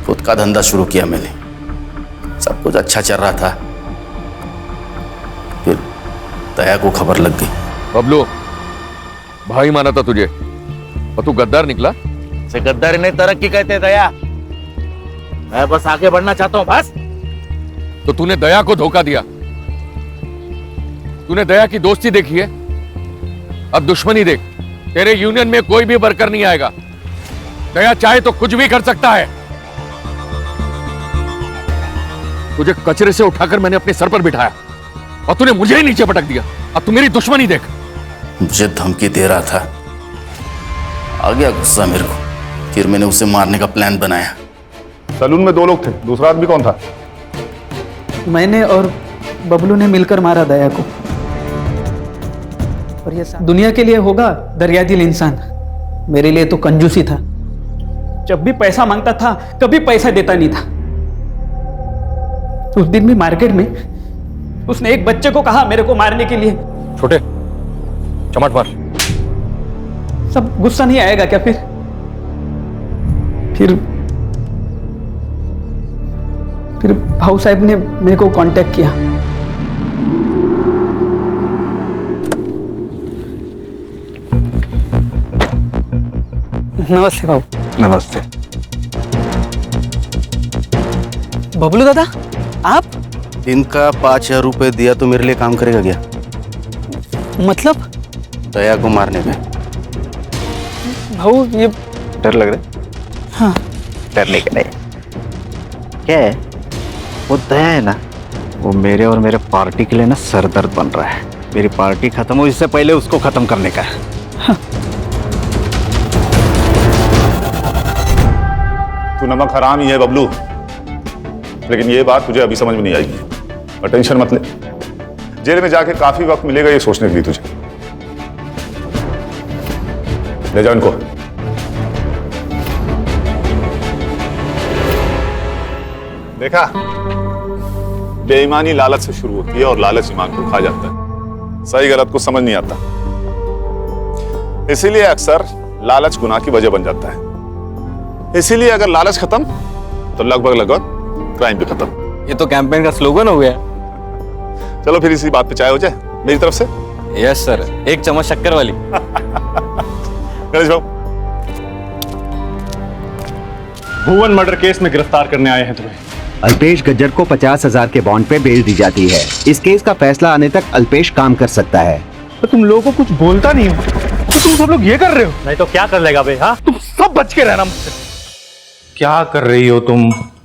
खुद का धंधा शुरू किया मैंने। सब कुछ अच्छा चल रहा था, फिर दया को खबर लग गई। बबलू, भाई माना था तुझे और तू गद्दार निकला। से गद्दारी नहीं, तरक्की कहते दया। मैं बस आगे बढ़ना चाहता हूं बस। तो तूने दया को धोखा दिया। तूने दया की दोस्ती देखी है, अब दुश्मनी देख। तेरे यूनियन में कोई भी वर्कर नहीं आएगा। दया चाहे तो कुछ भी कर सकता है। तुझे कचरे से उठाकर मैंने अपने सर पर बिठाया और तूने मुझे ही नीचे पटक दिया। अब तू मेरी दुश्मनी देख। मुझे धमकी दे रहा था, आ गया गुस्सा मेरे को, फिर मैंने उसे मारने का प्लान बनाया। सैलून में 2 लोग थे, दूसरा आदमी कौन था? मैंने और बबलू ने मिलकर मारा दया को। और ये दुनिया के लिए होगा दरियादिल इंसान, मेरे लिए तो कंजूसी था। जब भी पैसा मांगता था कभी पैसा देता नहीं था। उस दिन भी मार्केट में उसने एक बच्चे को कहा मेरे को मारने के लिए। छोटे चमट मार। सब गुस्सा नहीं आएगा क्या? फिर भाऊ साहब ने मेरे को कांटेक्ट किया। नमस्ते भाऊ। नमस्ते। बबलू दादा आप? दिन का 5,000 रुपए दिया तो मेरे लिए काम करेगा क्या? मतलब? दया को मारने में। भाऊ ये डर लग रहा है? हाँ। डरने का नहीं। क्या है? वो दया है ना, वो मेरे और मेरे पार्टी के लिए ना सरदर्द बन रहा है। मेरी पार्टी खत्म हो इससे पहले उसको खत्म करने का है। तू नमक हराम ही है बबलू, लेकिन ये बात तुझे अभी समझ में नहीं आएगी। और टेंशन मत ले, जेल में जाके काफी वक्त मिलेगा ये सोचने के लिए तुझे। ले जाओ इनको। देखा, बेईमानी लालच से शुरू होती है और लालच ईमान को खा जाता है। सही गलत को समझ नहीं आता, इसीलिए अक्सर लालच गुनाह की वजह बन जाता है। इसीलिए अगर लालच खत्म तो लगभग क्राइम भी खत्म। ये तो कैंपेन का स्लोगन हो गया। चलो फिर इसी बात पे चाय हो जाए मेरी तरफ से। यस सर, 1 चम्मच शक्कर वाली। गणेश भाऊ, भुवन मर्डर केस में गिरफ्तार करने आए हैं तुम्हें। अल्पेश गज्जर को 50,000 के बॉन्ड पे बेल दी जाती है। इस केस का फैसला आने तक अल्पेश काम कर सकता है। तो तुम लोगों को कुछ बोलता नहीं हो तो तुम सब लोग ये कर रहे हो। नहीं तो क्या कर लेगा बे? हाँ, तुम सब बच के रहना मुझसे। क्या कर रही हो तुम?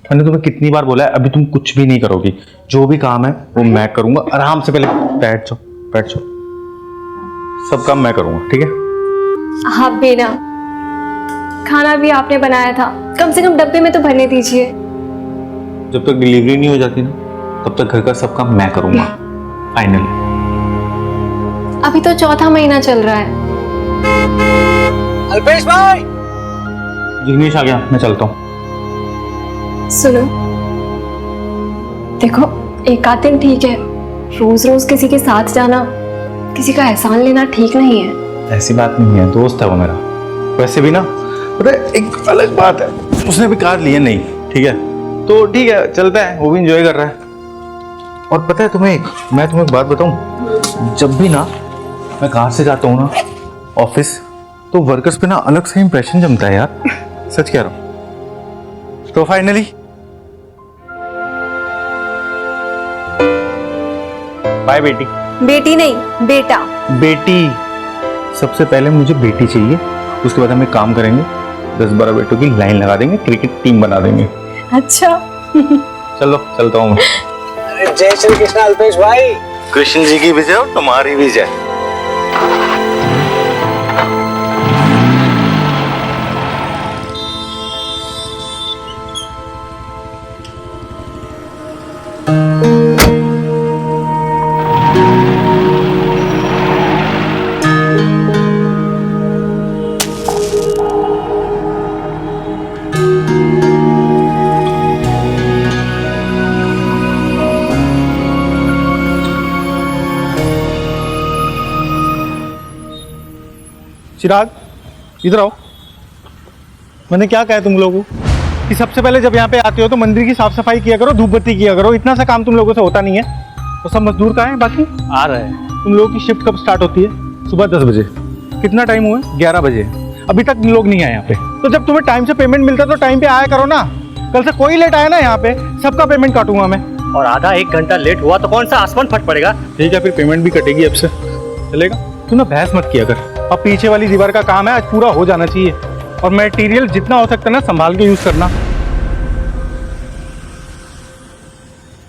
मैंने तुम्हें कितनी बार बोला है, अभी तुम कुछ भी नहीं करोगी। जो भी काम है वो मैं करूंगा। आराम से पहले बैठ जाओ, बैठ जाओ। सब काम मैं करूंगा, ठीक है? हाँ बेना, खाना भी आपने बनाया था, कम से कम डब्बे में तो भरने दीजिए। जब तक डिलीवरी नहीं हो जाती ना, तब तक घर का सब काम मैं करूंगा। फाइनली। अभी तो 4था महीना चल रहा है। अल्पेश भाई, जिग्नेश आ गया, मैं चलता हूँ। सुनो, देखो एक आध दिन ठीक है, रोज रोज किसी के साथ जाना, किसी का एहसान लेना ठीक नहीं है। ऐसी बात नहीं है, दोस्त है वो मेरा। वैसे भी ना, पता है एक अलग बात है, उसने भी कार लिया नहीं, ठीक है? तो ठीक है, चलता है, वो भी एंजॉय कर रहा है। और पता है मैं तुम्हें एक बात बताऊं, जब भी ना मैं कार से जाता हूँ ना ऑफिस, तो वर्कर्स पे ना अलग से इंप्रेशन जमता है यार। सच कह रहा हूँ। तो फाइनली बाय बेटी। बेटी नहीं, बेटा। बेटी, सबसे पहले मुझे बेटी चाहिए, उसके बाद हम एक काम करेंगे, 10-12 बेटों की लाइन लगा देंगे, क्रिकेट टीम बना देंगे। अच्छा। चलो चलता हूँ मैं। अरे जय श्री कृष्ण अल्पेश भाई। कृष्ण जी की विजय और तुम्हारी विजय। चिराग, इधर आओ। मैंने क्या कहा तुम लोगों को कि सबसे पहले जब यहाँ पे आते हो तो मंदिर की साफ सफाई किया करो, धूप बत्ती किया करो। इतना सा काम तुम लोगों से होता नहीं है। तो सब मजदूर कहाँ हैं बाकी? आ रहे हैं। तुम लोगों की शिफ्ट कब स्टार्ट होती है? सुबह 10 बजे। कितना टाइम हुआ? 11 बजे। अभी तक लोग नहीं आए यहाँ पे। तो जब तुम्हें टाइम से पेमेंट मिलता है तो टाइम पे आया करो ना। कल से कोई लेट आया ना यहाँ पे, सबका पेमेंट काटूंगा मैं। और आधा एक घंटा लेट हुआ तो कौन सा आसमान फट पड़ेगा। ठीक है, फिर पेमेंट भी कटेगी अब से, चलेगा। तू ना बहस मत किया कर। अब पीछे वाली दीवार का काम है, आज पूरा हो जाना चाहिए। और मटेरियल जितना हो सकता है ना संभाल के यूज करना।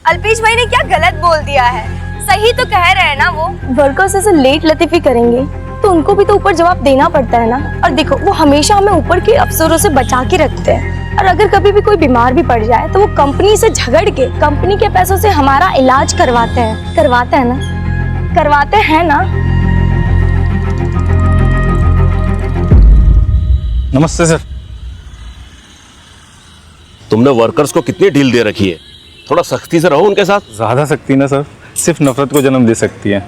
अल्पेश भाई ने क्या गलत बोल दिया है? सही तो कह रहे हैं ना वो। वर्कर्स ऐसे लेट लतीफी करेंगे तो उनको भी तो ऊपर जवाब देना पड़ता है ना। और देखो वो हमेशा हमें ऊपर के अफसरों से बचा के रखते हैं, और अगर कभी भी कोई बीमार भी पड़ जाए तो वो कंपनी से झगड़ के कंपनी के पैसों से हमारा इलाज करवाते हैं। करवाते हैं ना, करवाते हैं ना। नमस्ते सर। तुमने वर्कर्स को कितनी ढील दे रखी है? थोड़ा सख्ती से रहो उनके साथ। ज़्यादा सख्ती ना सर, सिर्फ नफरत को जन्म दे सकती है।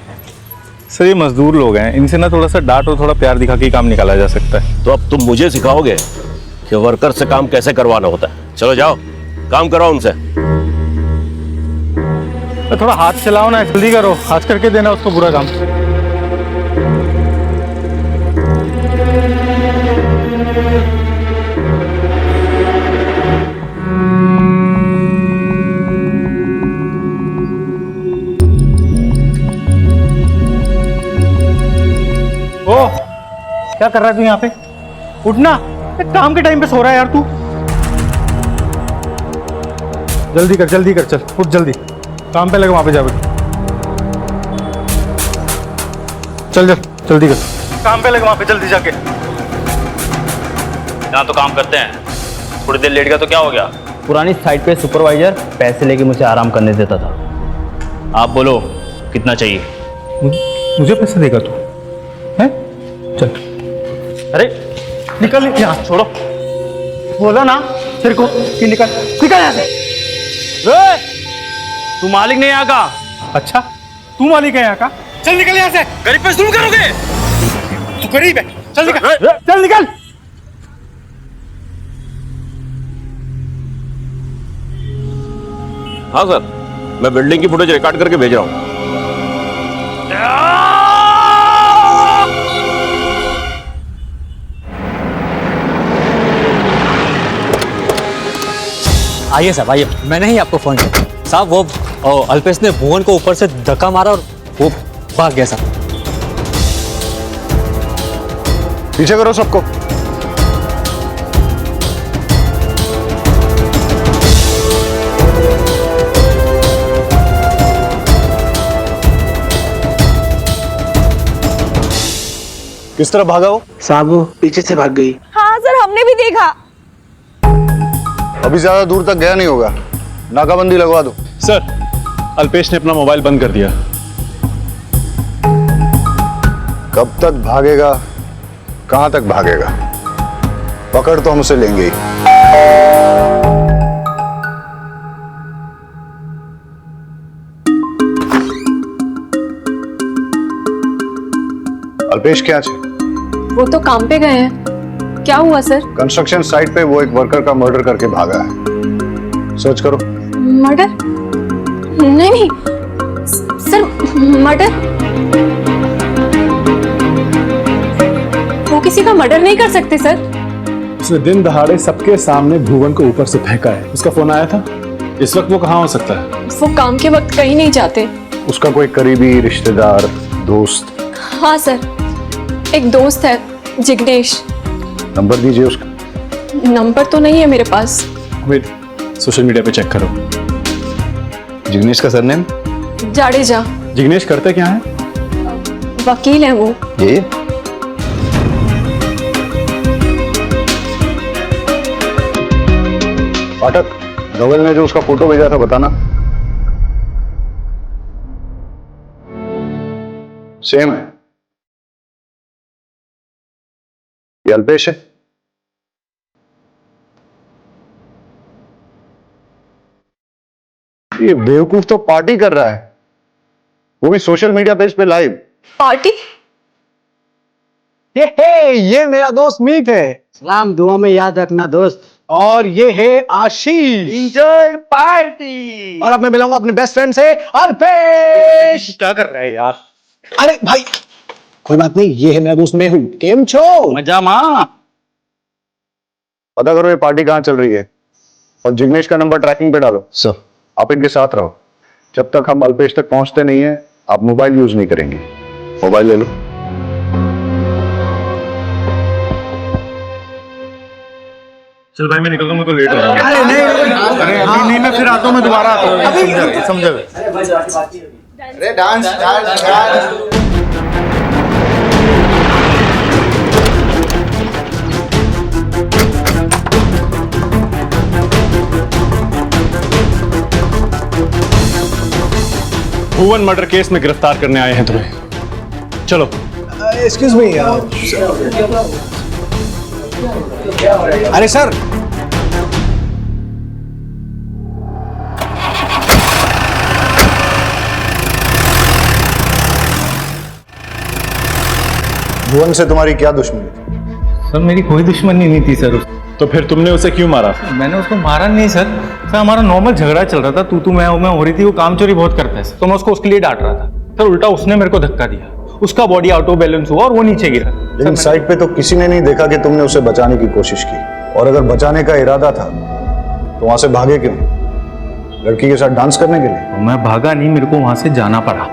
सर ये मजदूर लोग हैं, इनसे ना थोड़ा सा डांट और थोड़ा प्यार दिखा के काम निकाला जा सकता है। तो अब तुम मुझे सिखाओगे कि वर्कर से काम कैसे करवाना होता है? चलो जाओ, काम कराओ उनसे। तो थोड़ा हाथ चलाओ ना, जल्दी करो, आज करके देना उसको पूरा काम। ओ, क्या कर रहा है तू यहाँ पे? उठना, काम के टाइम पे सो रहा है यार तू। जल्दी कर, चल उठ जल्दी, काम पे लगा, वहां पे जा बैठ। चल जल्दी कर, काम पे लगा वहां पे, जल्दी जाके। यहाँ तो काम करते हैं, थोड़ी देर लेट गया तो क्या हो गया? पुरानी साइट पे सुपरवाइजर पैसे लेके मुझे आराम करने देता था। आप बोलो कितना चाहिए? मुझे पैसे देगा तू? हैं? चल। अरे निकल यहाँ, छोड़ो। बोला ना तेरे को कि निकल यहाँ से। तू मालिक नहीं यहाँ का? अच्छा, तू मालिक है यहाँ का? चल निकल यहाँ से। गरीब पे जुल्म करोगे? तू गरीब है, चल निकल, चल निकल। हाँ सर, मैं बिल्डिंग की फुटेज रिकॉर्ड करके भेज रहा हूँ। आइए साहब आइए, मैंने ही आपको फोन किया साहब। वो अल्पेश ने भुवन को ऊपर से धक्का मारा और वो भाग गया साहब। पीछे करो सबको। किस तरह भागा हो? साहब वो पीछे से भाग गई। हाँ सर, हमने भी देखा। अभी ज्यादा दूर तक गया नहीं होगा, नाकाबंदी लगवा दो। सर, अल्पेश ने अपना मोबाइल बंद कर दिया। कब तक भागेगा, कहां तक भागेगा? पकड़ तो हमसे लेंगे ही। अल्पेश क्या है? वो तो काम पे गए हैं। क्या हुआ सर? कंस्ट्रक्शन साइट पे वो एक वर्कर का मर्डर करके भागा है। सर्च करो। मर्डर? नहीं सर, मर्डर? वो किसी का मर्डर नहीं कर सकते सर। उसने दिन दहाड़े सबके सामने भुवन को ऊपर से फेंका है। उसका फोन आया था। इस वक्त वो कहाँ हो सकता है? वो काम के वक्त कहीं नहीं जाते। उसका कोई करीबी रिश्तेदार, दोस्त? हाँ सर, एक दोस्त है जिग्नेश। नंबर दीजिए उसका। नंबर तो नहीं है मेरे पास। वेट, सोशल मीडिया पे चेक करो। जिग्नेश का सरनेम? जाडेजा। जिग्नेश करते क्या है? वकील है वो। ये पाठक, नोवेल ने जो उसका फोटो भेजा था बताना। सेम है। ये अल्पेश है। ये बेवकूफ तो पार्टी कर रहा है, वो भी सोशल मीडिया पेज पे लाइव। पार्टी? ये मेरा दोस्त मीत है। सलाम दुआ में याद रखना दोस्त। और ये है आशीष। Enjoy party. और अब मैं मिलाऊंगा अपने बेस्ट फ्रेंड से, अल्पेश। क्या कर रहे हैं यार? अरे भाई कोई बात नहीं, ये है मेरा दोस्त मेहुल। केम छो? मजा मां। पता करो ये पार्टी कहां चल रही है और जिग्नेश का नंबर ट्रैकिंग पे डालो। सर, आप इनके साथ रहो। जब तक हम अल्पेश तक पहुंचते नहीं है आप मोबाइल यूज नहीं करेंगे। मोबाइल ले लो। चल भाई मैं निकल रहा हूं, मेरे को लेट हो रहा है। अरे नहीं, अरे अभी नहीं, मैं फिर आता हूं, मैं दोबारा आता हूं। समझा। अरे डांस डांस डांस। भुवन मर्डर केस में गिरफ्तार करने आए हैं तुम्हें। चलो। Excuse me. अरे सर, भुवन से तुम्हारी क्या दुश्मनी थी? सर मेरी कोई दुश्मनी नहीं थी सर। तो फिर तुमने उसे क्यों मारा? मैंने उसको मारा नहीं सर। सर हमारा नॉर्मल झगड़ा चल रहा था, तू मैं हो रही थी। वो काम चोरी बहुत करता है, तो मैं उसको उसके लिए डांट रहा था सर। उल्टा उसने मेरे को धक्का दिया, उसका बॉडी आउट ऑफ बैलेंस हुआ और वो नीचे गिरा। लेकिन साइड पे तो किसी ने नहीं देखा कि तुमने उसे बचाने की कोशिश की, और अगर बचाने का इरादा था तो वहां से भागे क्यों? लड़की के साथ डांस करने के लिए? मैं भागा नहीं, मेरे को वहां से जाना पड़ा।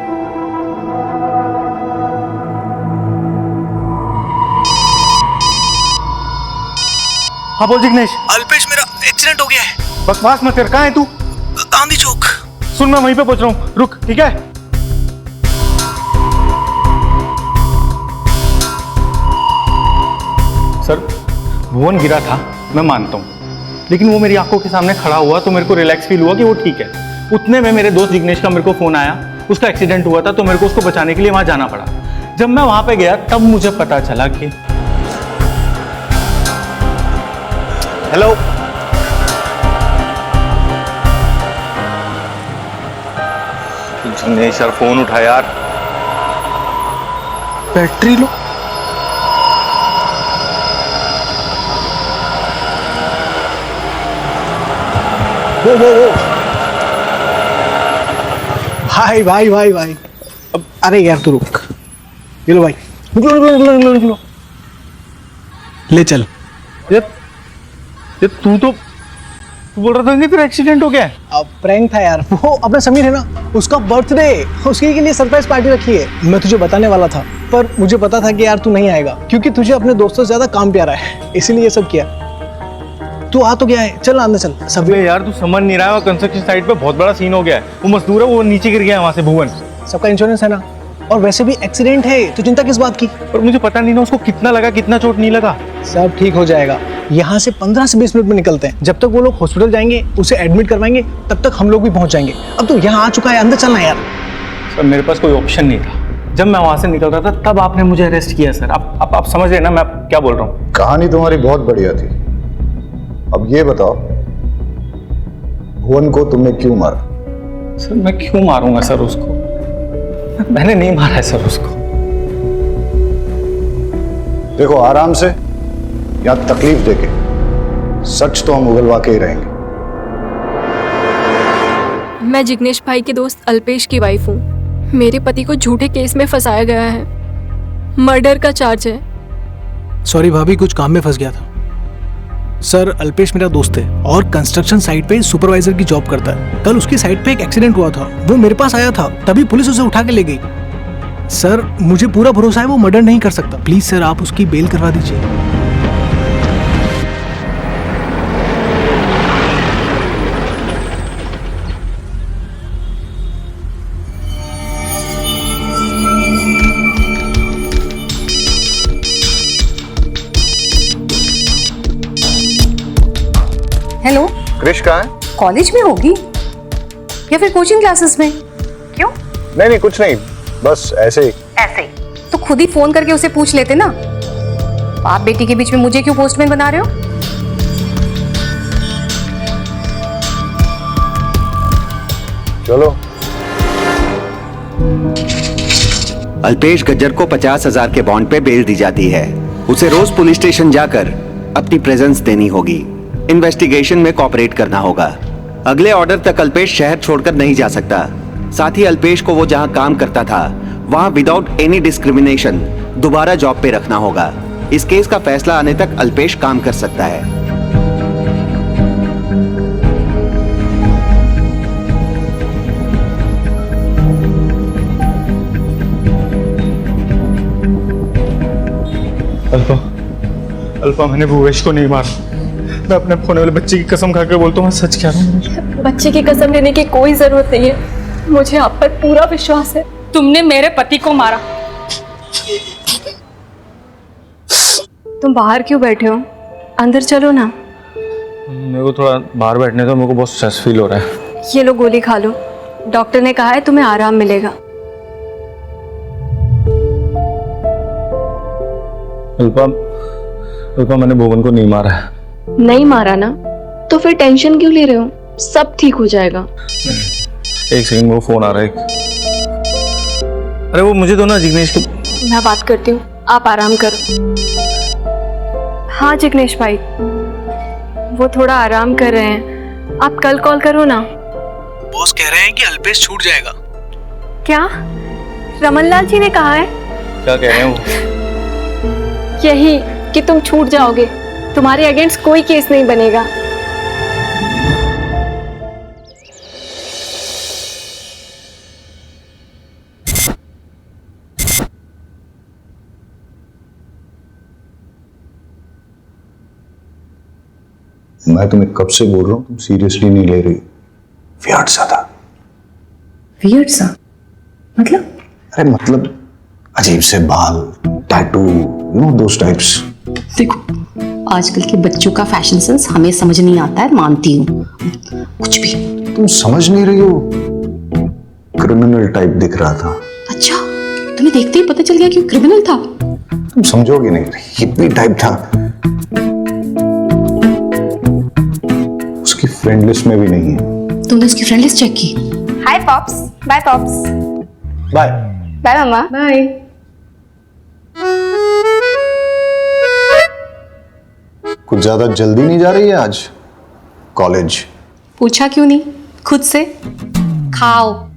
हाँ बोल जिग्नेश। अल्पेश, मेरा एक्सीडेंट हो गया है। बकवास मत कर, कहाँ है तू? गांधी चौक। सुन मैं वहीं पे पहुंच रहा हूँ, रुक ठीक है? सर भुवन गिरा था, मैं मानता हूँ, लेकिन वो मेरी आंखों के सामने खड़ा हुआ तो मेरे को रिलैक्स फील हुआ कि वो ठीक है। उतने में मेरे दोस्त जिग्नेश का मेरे को फोन आया, उसका एक्सीडेंट हुआ था, तो मेरे को उसको बचाने के लिए वहां जाना पड़ा। जब मैं वहां पे गया तब मुझे पता चला कि हेलो जिग्नेश यार, फोन उठा यार। Battery low. वो भाई भाई भाई भाई, अब अरे यार तू रुक। ये लो भाई, निकलो। ले चल। ये तू बोल रहा था कि तेरा एक्सीडेंट हो गया है? अब प्रैंक था यार, वो अपना समीर है ना, उसका बर्थडे, उसके लिए सरप्राइज पार्टी रखी है। मैं तुझे बताने वाला था, पर मुझे पता था कि यार तू नहीं आएगा, क्योंकि तुझे अपने दोस्तों से ज्यादा काम प्यारा है, इसीलिए ये सब किया। तू आ तो गया है, चल अंदर चल। सब यार तू समझ नहीं रहा है, कंस्ट्रक्शन साइट पे बहुत बड़ा सीन हो गया है। वो मजदूर है, वो नीचे गिर गया है वहां से। भुवन, सबका इंश्योरेंस है ना, और वैसे भी एक्सीडेंट है, तो चिंता किस बात की? पर मुझे पता नहीं ना उसको कितना लगा, कितना चोट नहीं लगा। सब ठीक हो जाएगा। यहाँ से 15 से 20 मिनट में निकलते हैं। जब तक वो लोग हॉस्पिटल जाएंगे, उसे एडमिट करवाएंगे, तब तक हम लोग भी पहुंच जाएंगे। अब तो यहाँ आ चुका है, अंदर चलना यार। सर मेरे पास कोई ऑप्शन नहीं था। जब मैं वहां से निकल रहा था तब आपने मुझे अरेस्ट किया सर। आप समझ रहे ना मैं क्या बोल रहा हूँ? कहानी तुम्हारी बहुत बढ़िया थी। अब ये बताओ, भुवन को तुमने क्यों मारा? सर मैं क्यों मारूंगा सर उसको? मैंने नहीं मारा है सर उसको। देखो आराम से, या तकलीफ देके, सच तो हम उगलवा के ही रहेंगे। मैं जिग्नेश भाई के दोस्त अल्पेश की वाइफ हूँ। मेरे पति को झूठे केस में फंसाया गया है, मर्डर का चार्ज है। सॉरी भाभी, कुछ काम में फंस गया था। सर अल्पेश मेरा दोस्त है और कंस्ट्रक्शन साइट पे सुपरवाइजर की जॉब करता है। कल उसकी साइट पे एक एक्सीडेंट हुआ था, वो मेरे पास आया था, तभी पुलिस उसे उठा के ले गई। सर मुझे पूरा भरोसा है वो मर्डर नहीं कर सकता। प्लीज सर आप उसकी बेल करवा दीजिए। हेलो, क्रिश कहाँ है? कॉलेज में होगी या फिर कोचिंग क्लासेस में? क्यों? नहीं कुछ नहीं, बस ऐसे ही। ऐसे ही तो खुद ही फोन करके उसे पूछ लेते ना। बाप बेटी के बीच में मुझे क्यों पोस्टमैन बना रहे हो? चलो। अल्पेश गज्जर को 50,000 के बॉन्ड पे बेल दी जाती है। उसे रोज पुलिस स्टेशन जाकर अपनी प्रेजेंस देनी होगी। इन्वेस्टिगेशन में कोऑपरेट करना होगा। अगले ऑर्डर तक अल्पेश शहर छोड़कर नहीं जा सकता। साथ ही अल्पेश को वो जहां काम करता था वहां विदाउट एनी डिस्क्रिमिनेशन दोबारा जॉब पे रखना होगा। इस केस का फैसला आने तक अल्पेश काम कर सकता है। अल्पा, अल्पा मैंने भूवेश को नहीं मारा। मैं अपने होने वाले बच्चे की कसम खाकर बोलता हूँ, मैं सच कह रहा हूँ। बच्चे की कसम लेने की कोई जरूरत नहीं है, मुझे आप पर पूरा विश्वास है। तुमने मेरे पति को मारा। तुम बाहर क्यों बैठे हो? अंदर चलो ना। मेरे को थोड़ा बाहर बैठने दो, मेरे को बहुत स्ट्रेस फील हो रहा है। ये लो गोली खा लो, डॉक्टर ने कहा है तुम्हें आराम मिलेगा। अल्पा, अल्पा मैंने भुवन को नहीं मारा है। नहीं मारा ना, तो फिर टेंशन क्यों ले रहे हो? सब ठीक हो जाएगा। एक सेकंड, वो फोन आ रहा है। अरे वो मुझे दो ना जिग्नेश को। मैं बात करती हूँ, आप आराम करो। हाँ जिग्नेश भाई, वो थोड़ा आराम कर रहे हैं, आप कल कॉल करो ना। बॉस कह रहे हैं कि अल्पेश छूट जाएगा। क्या रमनलाल जी ने कहा है? क्या कह रहे हैं वो? यही कि तुम छूट जाओगे, तुम्हारे अगेंस्ट कोई केस नहीं बनेगा। मैं तुम्हें कब से बोल रहा हूँ, तुम सीरियसली नहीं ले रही। वियर्ड सा था। वियर्ड सा मतलब? अरे मतलब अजीब से बाल, tattoo, you know those types. देखो, आजकल के बच्चों का फैशन सेंस हमें समझ नहीं आता है, मानती हूँ। कुछ भी तुम समझ नहीं रही हो, क्रिमिनल टाइप दिख रहा था। अच्छा, तुम्हें देखते ही पता चल गया कि क्रिमिनल था? तुम समझोगे नहीं, हिप्पी टाइप था। उसकी फ्रेंड लिस्ट में भी नहीं है। तुमने उसकी फ्रेंड लिस्ट चेक की? Hi pops, bye pops. Bye bye mamma. Bye. कुछ ज्यादा जल्दी नहीं जा रही है आज कॉलेज? पूछा क्यों नहीं खुद से? खाओ।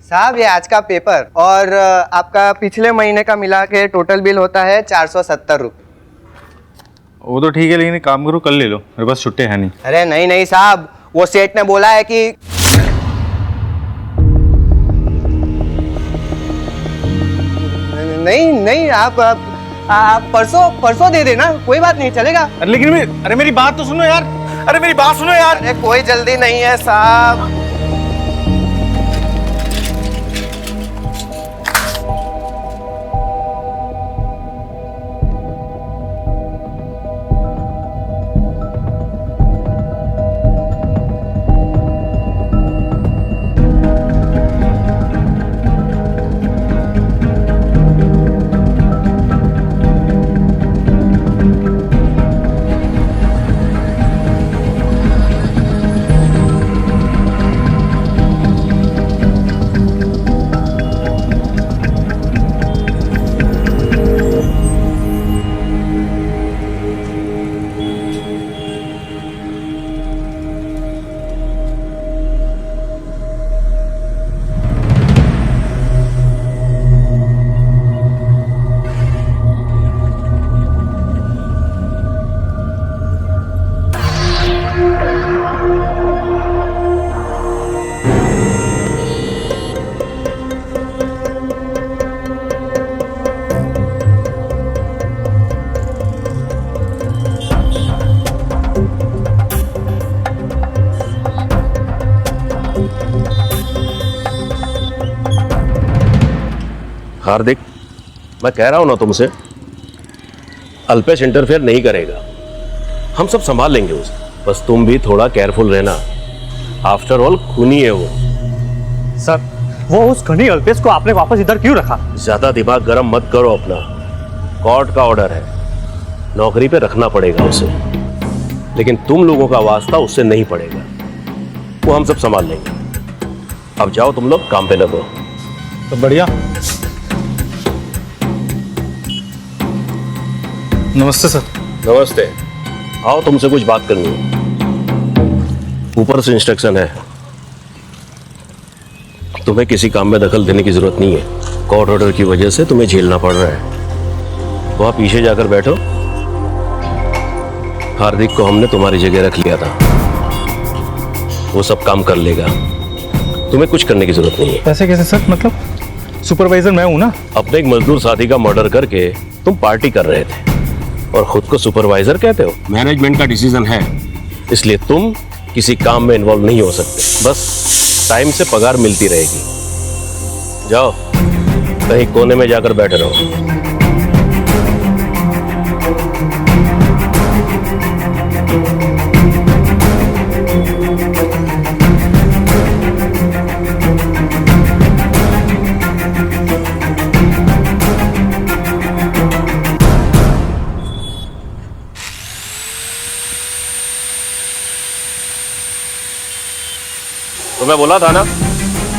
साहब ये आज का पेपर और आपका पिछले महीने का मिला के टोटल बिल होता है 470 रुपये। वो तो ठीक है, लेकिन एक काम करो, कल ले लो, मेरे पास छुट्टी है नहीं। अरे नहीं नहीं साहब, वो सेठ ने बोला है कि नहीं नहीं आप परसों दे देना, कोई बात नहीं, चलेगा। अरे लेकिन अरे मेरी बात तो सुनो यार, अरे मेरी बात सुनो यार। अरे कोई जल्दी नहीं है साहब। हार्दिक, मैं कह रहा हूं ना तुमसे, अल्पेश इंटरफेयर नहीं करेगा, हम सब संभाल लेंगे उसे। बस तुम भी थोड़ा केयरफुल रहना, आफ्टर ऑल खूनी है वो। सर, वो उस खनी अल्पेश को आपने वापस इधर क्यों रखा? ज्यादा दिमाग गर्म मत करो अपना, कोर्ट का ऑर्डर है, नौकरी पे रखना पड़ेगा उसे, लेकिन तुम लोगों का वास्ता उससे नहीं पड़ेगा, वो हम सब संभाल लेंगे। अब जाओ तुम लोग काम पे लगो। तो बढ़िया। नमस्ते सर। नमस्ते, आओ तुमसे कुछ बात करनी है। ऊपर से इंस्ट्रक्शन है, तुम्हें किसी काम में दखल देने की जरूरत नहीं है। कोर्ट ऑर्डर की वजह से तुम्हें झेलना पड़ रहा है। वहां पीछे जाकर बैठो। हार्दिक को हमने तुम्हारी जगह रख लिया था, वो सब काम कर लेगा, तुम्हें कुछ करने की जरूरत नहीं है। ऐसे कैसे सर? मतलब सुपरवाइजर मैं हूं ना। अपने एक मजदूर साथी का मर्डर करके तुम पार्टी कर रहे थे और खुद को सुपरवाइजर कहते हो। मैनेजमेंट का डिसीजन है, इसलिए तुम किसी काम में इन्वॉल्व नहीं हो सकते। बस टाइम से पगार मिलती रहेगी। जाओ कहीं कोने में जाकर बैठे रहो। तो मैं बोला था ना,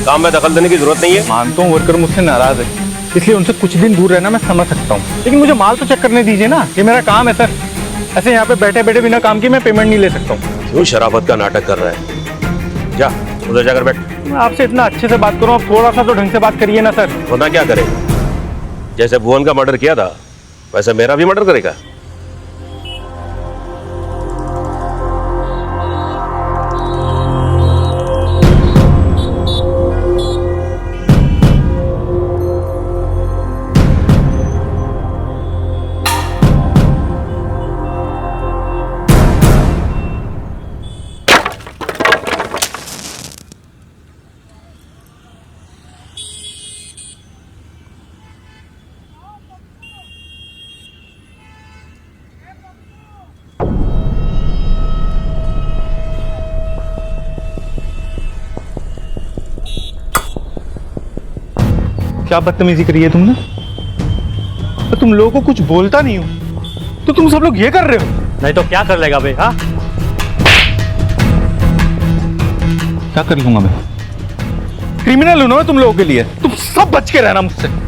काम में दखल देने की जरूरत नहीं है। मानता हूँ वर्कर मुझसे नाराज है, इसलिए उनसे कुछ दिन दूर रहना मैं समझ सकता हूँ, लेकिन मुझे माल तो चेक करने दीजिए ना, ये मेरा काम है सर। ऐसे यहाँ पे बैठे बैठे बिना काम के मैं पेमेंट नहीं ले सकता हूँ। क्यों शराफत का नाटक कर रहा है? जा उधर जाकर बैठ। मैं आपसे इतना अच्छे से बात करूँ, आप थोड़ा सा तो ढंग से बात करिए ना सर। वरना क्या करेगा? जैसे भुवन का मर्डर किया था वैसे मेरा भी मर्डर करेगा। क्या बदतमीजी करी है तुमने? तो तुम लोगों को कुछ बोलता नहीं हो तो तुम सब लोग ये कर रहे हो। नहीं तो क्या कर लेगा बे? हाँ, क्या कर लूंगा मैं? क्रिमिनल हूं ना मैं तुम लोगों के लिए। तुम सब बच के रहना मुझसे।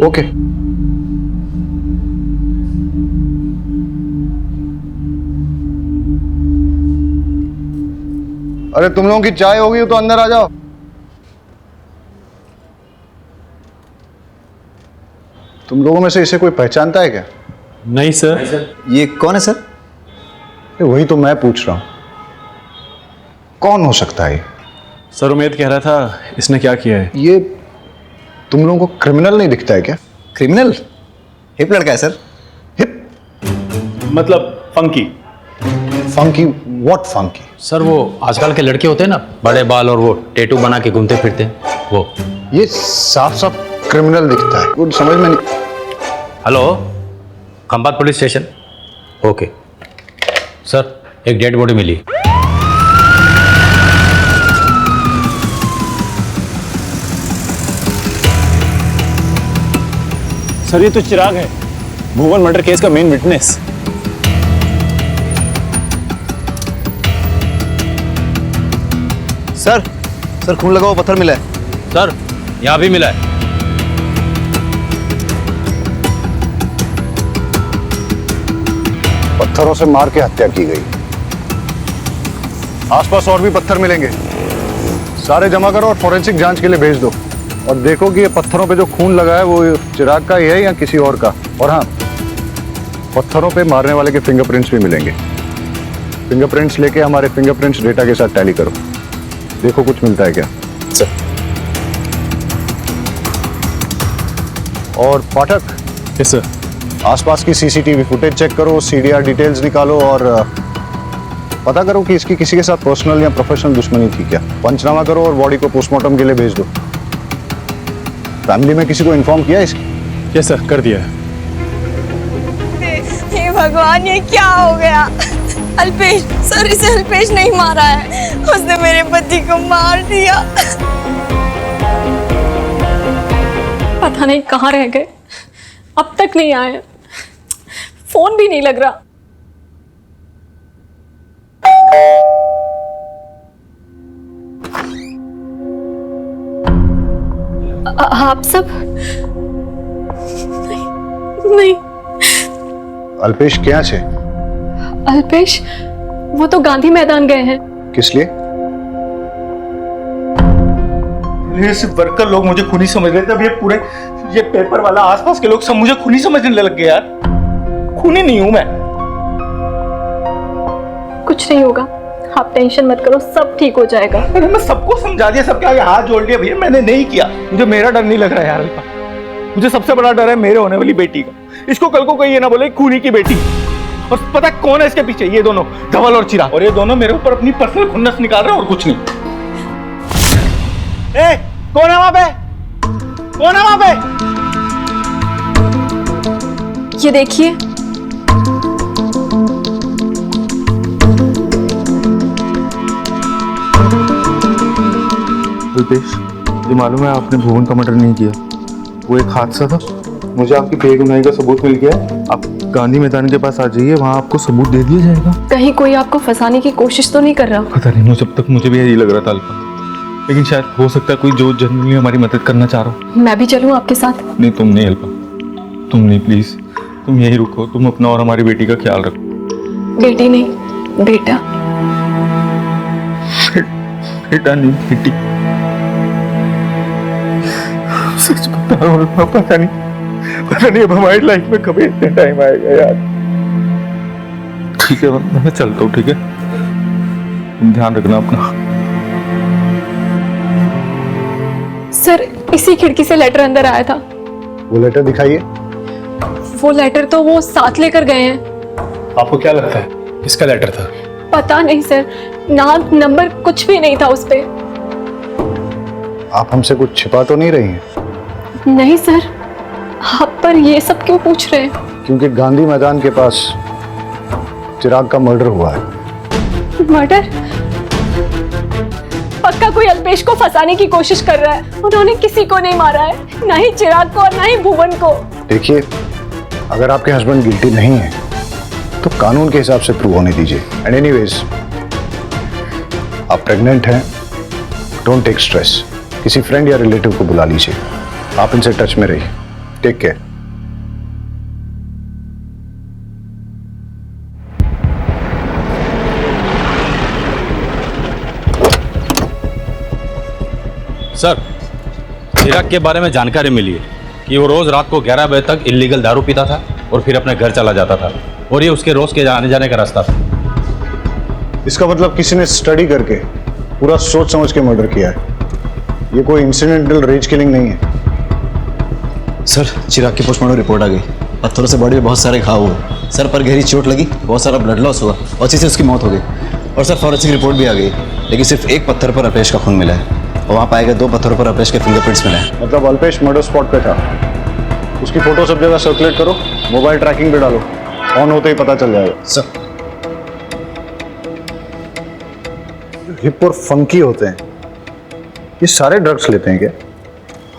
ओके अरे तुम लोगों की चाय होगी तो अंदर आ जाओ। तुम लोगों में से इसे कोई पहचानता है क्या? नहीं सर। ये कौन है सर? वही तो मैं पूछ रहा हूं, कौन हो सकता है? सर उमेद कह रहा था इसने क्या किया है। ये तुम लोगों को क्रिमिनल नहीं दिखता है क्या? क्रिमिनल? हिप लड़का है सर। मतलब funky. Funky? What funky? Sir वो आजकल के लड़के होते हैं ना, बड़े बाल और वो टैटू बना के घूमते फिरते हैं, वो। ये साफ साफ क्रिमिनल दिखता है, कुछ समझ में नहीं। Hello, Khambhat police station. Okay sir, एक डेड बॉडी मिली। सर ये तो चिराग है, भुवन मर्डर केस का मेन विटनेस। सर खून लगा हुआ पत्थर मिला है। सर यहाँ भी मिला है। पत्थरों से मार के हत्या की गई। आसपास और भी पत्थर मिलेंगे, सारे जमा करो और फॉरेंसिक जांच के लिए भेज दो। और देखो कि ये पत्थरों पे जो खून लगा है वो चिराग का ही है या किसी और का। और हाँ, पत्थरों पे मारने वाले के फिंगरप्रिंट्स भी मिलेंगे। फिंगरप्रिंट्स लेके हमारे फिंगरप्रिंट्स डेटा के साथ टैली करो, देखो कुछ मिलता है क्या। सर। और पाठक। Yes sir. आसपास की सीसीटीवी फुटेज चेक करो, सीडीआर डिटेल्स निकालो और पता करो कि इसकी किसी के साथ पर्सनल या प्रोफेशनल दुश्मनी थी क्या। पंचनामा करो और बॉडी को पोस्टमार्टम के लिए भेज दो। फैमिली में किसी को इन्फॉर्म किया इसकी? यस सर, कर दिया है। हे भगवान, ये क्या हो गया? अल्पेश सर, इसे अल्पेश नहीं मारा है, उसने मेरे पति को मार दिया। पता नहीं कहाँ रह गए, अब तक नहीं आए, फोन भी नहीं लग रहा। आप सब नहीं। अल्पेश क्या छे? अल्पेश वो तो गांधी मैदान गए हैं। किस लिए? ये सिर्फ वर्कर लोग मुझे खूनी समझ रहे थे, अब ये पेपर वाला आसपास के लोग सब मुझे खूनी समझने लग गए यार। खूनी नहीं हूं मैं। कुछ नहीं होगा, आप टेंशन मत करो, सब ठीक हो जाएगा। अरे मैं सबको समझा दिया, सबके आगे हाथ जोड़ दिया, भैया मैंने नहीं किया। मुझे मेरा डर नहीं लग रहा है यार अल्पा। मुझे सबसे बड़ा डर है मेरे होने वाली बेटी का। इसको कल को कोई ये ना बोले खूनी की बेटी। और पता कौन है इसके पीछे? ये दोनों, धवल और चिराग। और ये दोनों मेरे ऊपर अपनी पर्सनल खुन्नस निकाल रहे हैं और कुछ नहीं। ए, कौन है वहां पे? कौन है वहां पे? ये देखिए, अल्पेश, ये मालूम है आपने भुवन का मर्डर नहीं किया, वो एक हादसा था। मुझे आपकी बेगुनाही का सबूत मिल गया है। आप गांधी मैदान के पास आ जाइए, वहाँ आपको सबूत दे दिया जाएगा। कहीं कोई आपको फंसाने की कोशिश तो नहीं कर रहा? पता नहीं, जब तक मुझे भी यही लग रहा था अल्पा, लेकिन शायद हो सकता है कोई जो जनरली हमारी मदद करना चाह रहा हो। मैं भी चलूं आपके साथ? नहीं, तुम नहीं अल्पा, तुम नहीं, प्लीज तुम यही रुको। तुम अपना और हमारी बेटी का ख्याल रखो। बेटी नहीं, बेटा। बेटा नहीं, बेटी। सच बता रहा हूं, पता नहीं अब हमारी लाइफ में कभी इतने टाइम आएगा यार। ठीक है, मैं चलता हूँ, ठीक है? तुम ध्यान रखना अपना। सर, इसी खिड़की से लेटर अंदर आया था। वो लेटर दिखाइए। वो लेटर तो वो साथ लेकर गए हैं। आपको क्या लगता है किसका लेटर था? पता नहीं सर, नाम नंबर कुछ भी नहीं था उस पे। आप हमसे कुछ छिपा तो नहीं रही हैं? नहीं सर, आप पर ये सब क्यों पूछ रहे हैं? क्योंकि गांधी मैदान के पास चिराग का मर्डर हुआ है। मर्डर? पक्का कोई अल्पेश को फंसाने की कोशिश कर रहा है। उन्होंने किसी को नहीं मारा है, ना ही चिराग को और ना ही भुवन को। देखिए, अगर आपके हस्बैंड गिल्टी नहीं है तो कानून के हिसाब से प्रूव होने दीजिए। एंड एनीवेज, आप प्रेग्नेंट हैं, डोंट टेक स्ट्रेस। किसी फ्रेंड या रिलेटिव को बुला लीजिए। आप इनसे टच में रहिए। Take care. सर, चिराग के बारे में जानकारी मिली है कि वो रोज रात को 11 बजे तक इल्लीगल दारू पीता था और फिर अपने घर चला जाता था, और ये उसके रोज के आने जाने का रास्ता था। इसका मतलब किसी ने स्टडी करके पूरा सोच समझ के मर्डर किया है। ये कोई इंसिडेंटल रेज किलिंग नहीं है। सर, चिराग की पोस्टमार्टम रिपोर्ट आ गई। पत्थरों से बॉडी में बहुत सारे घाव हुए, सर पर गहरी चोट लगी, बहुत सारा ब्लड लॉस हुआ और इसी से उसकी मौत हो गई। और सर, फॉरेंसिक रिपोर्ट भी आ गई, लेकिन सिर्फ एक पत्थर पर अल्पेश का खून मिला है और वहाँ पाए गए 2 पत्थरों पर अल्पेश के फिंगरप्रिंट्स मिले हैं। मतलब अल्पेश मर्डर स्पॉट पे था। उसकी फोटो सब जगह सर्कुलेट करो, मोबाइल ट्रैकिंग पे डालो, ऑन होते ही पता चल जाएगा। सर, हिप और फंकी होते हैं, ये सारे ड्रग्स लेते हैं क्या?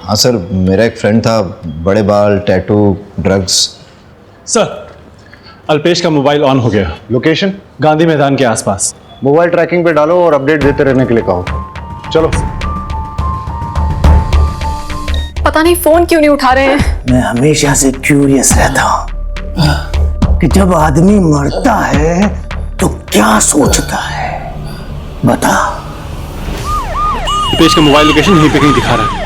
हाँ सर, मेरा एक फ्रेंड था, बड़े बाल, टैटू, ड्रग्स। सर, अल्पेश का मोबाइल ऑन हो गया। लोकेशन? गांधी मैदान के आसपास। मोबाइल ट्रैकिंग पे डालो और अपडेट देते रहने के लिए कहो। चलो। पता नहीं फोन क्यों नहीं उठा रहे हैं। मैं हमेशा से क्यूरियस रहता हूं कि जब आदमी मरता है तो क्या सोचता है, बता। अल्पेश का मोबाइल लोकेशन यहीं पे कहीं दिखा रहा है।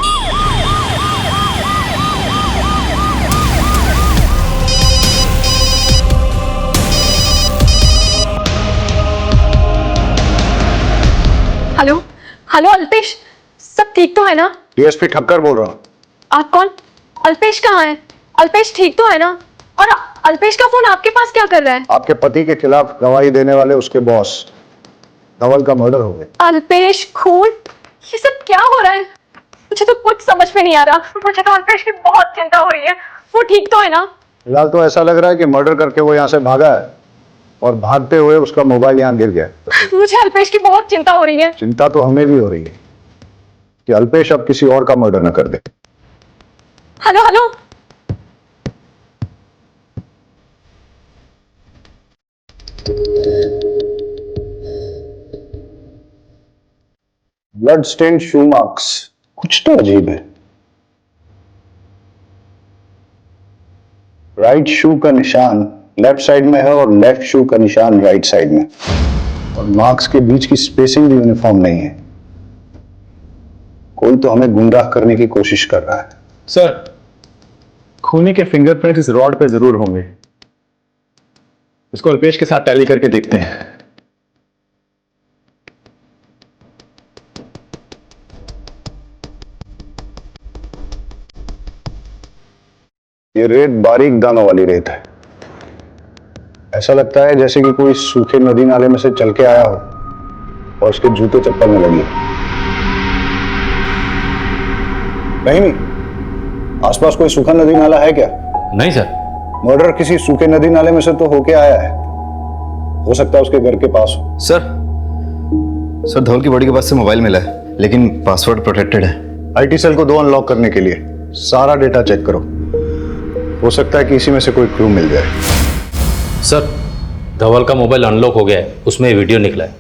हेलो हेलो, अल्पेश, सब ठीक तो है ना? डीएसपी ठक्कर बोल रहा हूँ। आप कौन? अल्पेश कहाँ है? अल्पेश ठीक तो है ना? और अल्पेश का फोन आपके पास क्या कर रहा है? आपके पति के खिलाफ गवाही देने वाले उसके बॉस धवल का मर्डर हो गया। अल्पेश खून? ये सब क्या हो रहा है? मुझे तो कुछ समझ में नहीं आ रहा। मुझे तो अल्पेश की बहुत चिंता हो रही है। वो ठीक तो है ना? फिलहाल तो ऐसा लग रहा है कि मर्डर करके वो यहाँ से भागा है और भागते हुए उसका मोबाइल यहाँ गिर गया। मुझे अल्पेश की बहुत चिंता हो रही है। चिंता तो हमें भी हो रही है कि अल्पेश अब किसी और का मर्डर न कर दे। हेलो हेलो, ब्लड स्टेन शू मार्क्स, कुछ तो अजीब है। राइट शू का निशान लेफ्ट साइड में है और लेफ्ट शू का निशान राइट साइड में, और मार्क्स के बीच की स्पेसिंग भी यूनिफॉर्म नहीं है। कोई तो हमें गुमराह करने की कोशिश कर रहा है। सर, खूनी के फिंगरप्रिंट इस रॉड पे जरूर होंगे। इसको अल्पेश के साथ टैली करके देखते हैं। ये रेत बारीक दानों वाली रेत है। ऐसा लगता है जैसे कि कोई सूखे नदी नाले में से चल के आया हो और उसके जूते चप्पल में लगी। नहीं, आसपास कोई सूखा नदी नाला है क्या? नहीं सर। मर्डर किसी सूखे नदी नाले में से तो होके आया है। हो सकता है उसके घर के पास हो। सर धवल की बॉडी के पास से मोबाइल मिला है, लेकिन पासवर्ड प्रोटेक्टेड है। आईटी सेल को 2 अनलॉक करने के लिए सारा डेटा चेक करो। हो सकता है कि इसी में से कोई क्लू मिल जाए। सर, धवल का मोबाइल अनलॉक हो गया है, उसमें वीडियो निकला है।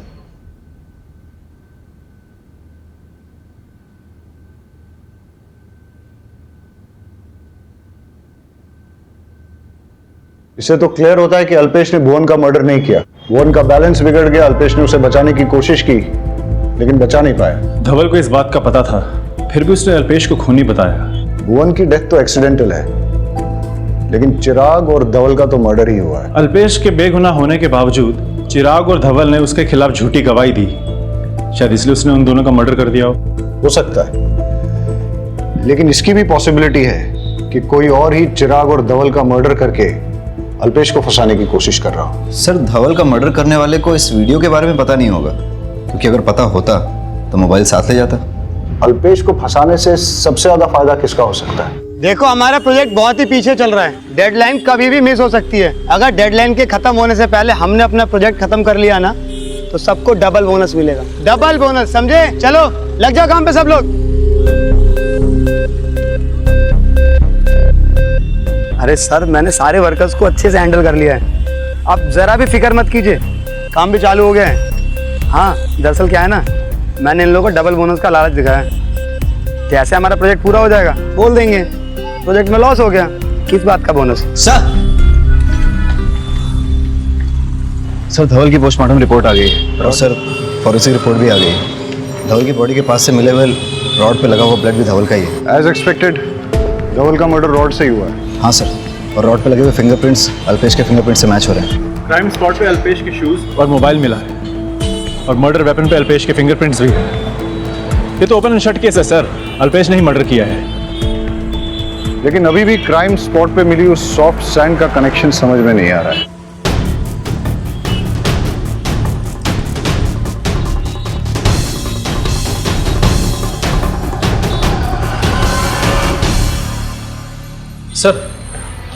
इससे तो क्लियर होता है कि अल्पेश ने भुवन का मर्डर नहीं किया। भुवन का बैलेंस बिगड़ गया, अल्पेश ने उसे बचाने की कोशिश की लेकिन बचा नहीं पाया। धवल को इस बात का पता था, फिर भी उसने अल्पेश को खूनी बताया। भुवन की डेथ तो एक्सीडेंटल है, लेकिन चिराग और धवल का तो मर्डर ही हुआ है। अल्पेश के बेगुनाह होने के बावजूद चिराग और धवल ने उसके खिलाफ झूठी गवाही दी। शायद इसलिए उसने उन दोनों का मर्डर कर दिया हो सकता है, लेकिन इसकी भी पॉसिबिलिटी है कि कोई और ही चिराग और धवल का मर्डर करके अल्पेश को फंसाने की कोशिश कर रहा हो। सर, धवल का मर्डर करने वाले को इस वीडियो के बारे में पता नहीं होगा, क्योंकि अगर पता होता तो मोबाइल साथ ले जाता। अल्पेश को फंसाने से सबसे ज्यादा फायदा किसका हो सकता है? देखो, हमारा प्रोजेक्ट बहुत ही पीछे चल रहा है। डेडलाइन कभी भी मिस हो सकती है। अगर डेडलाइन के खत्म होने से पहले हमने अपना प्रोजेक्ट खत्म कर लिया ना, तो सबको डबल बोनस मिलेगा। डबल बोनस, समझे? चलो लग जाओ काम पे सब लोग। अरे सर, मैंने सारे वर्कर्स को अच्छे से हैंडल कर लिया है। आप जरा भी फिक्र मत कीजिए, काम भी चालू हो गया है। हाँ, दरअसल क्या है ना, मैंने इन लोगों को डबल बोनस का लालच दिखाया है। जैसे हमारा प्रोजेक्ट पूरा हो जाएगा बोल देंगे प्रोजेक्ट में लॉस हो गया, किस बात का बोनस? सर धवल की पोस्टमार्टम रिपोर्ट आ गई है और सर फॉरेंसिक रिपोर्ट भी आ गई है। धवल की बॉडी के पास से मिले हुए रॉड पे लगा हुआ ब्लड भी धवल का ही है। एज एक्सपेक्टेड धवल का मर्डर रॉड से ही हुआ है। हाँ सर, और रॉड पे लगे हुए फिंगरप्रिंट्स अल्पेश के फिंगरप्रिंट से मैच हो रहे हैं। क्राइम स्पॉट पे अल्पेश के शूज और मोबाइल मिला है, और मर्डर वेपन पे अल्पेश के फिंगरप्रिंट्स भी हैं। ये तो ओपन एंड शट केस है सर, अल्पेश ने ही मर्डर किया है। लेकिन अभी भी क्राइम स्पॉट पे मिली उस सॉफ्ट सैंड का कनेक्शन समझ में नहीं आ रहा है। सर,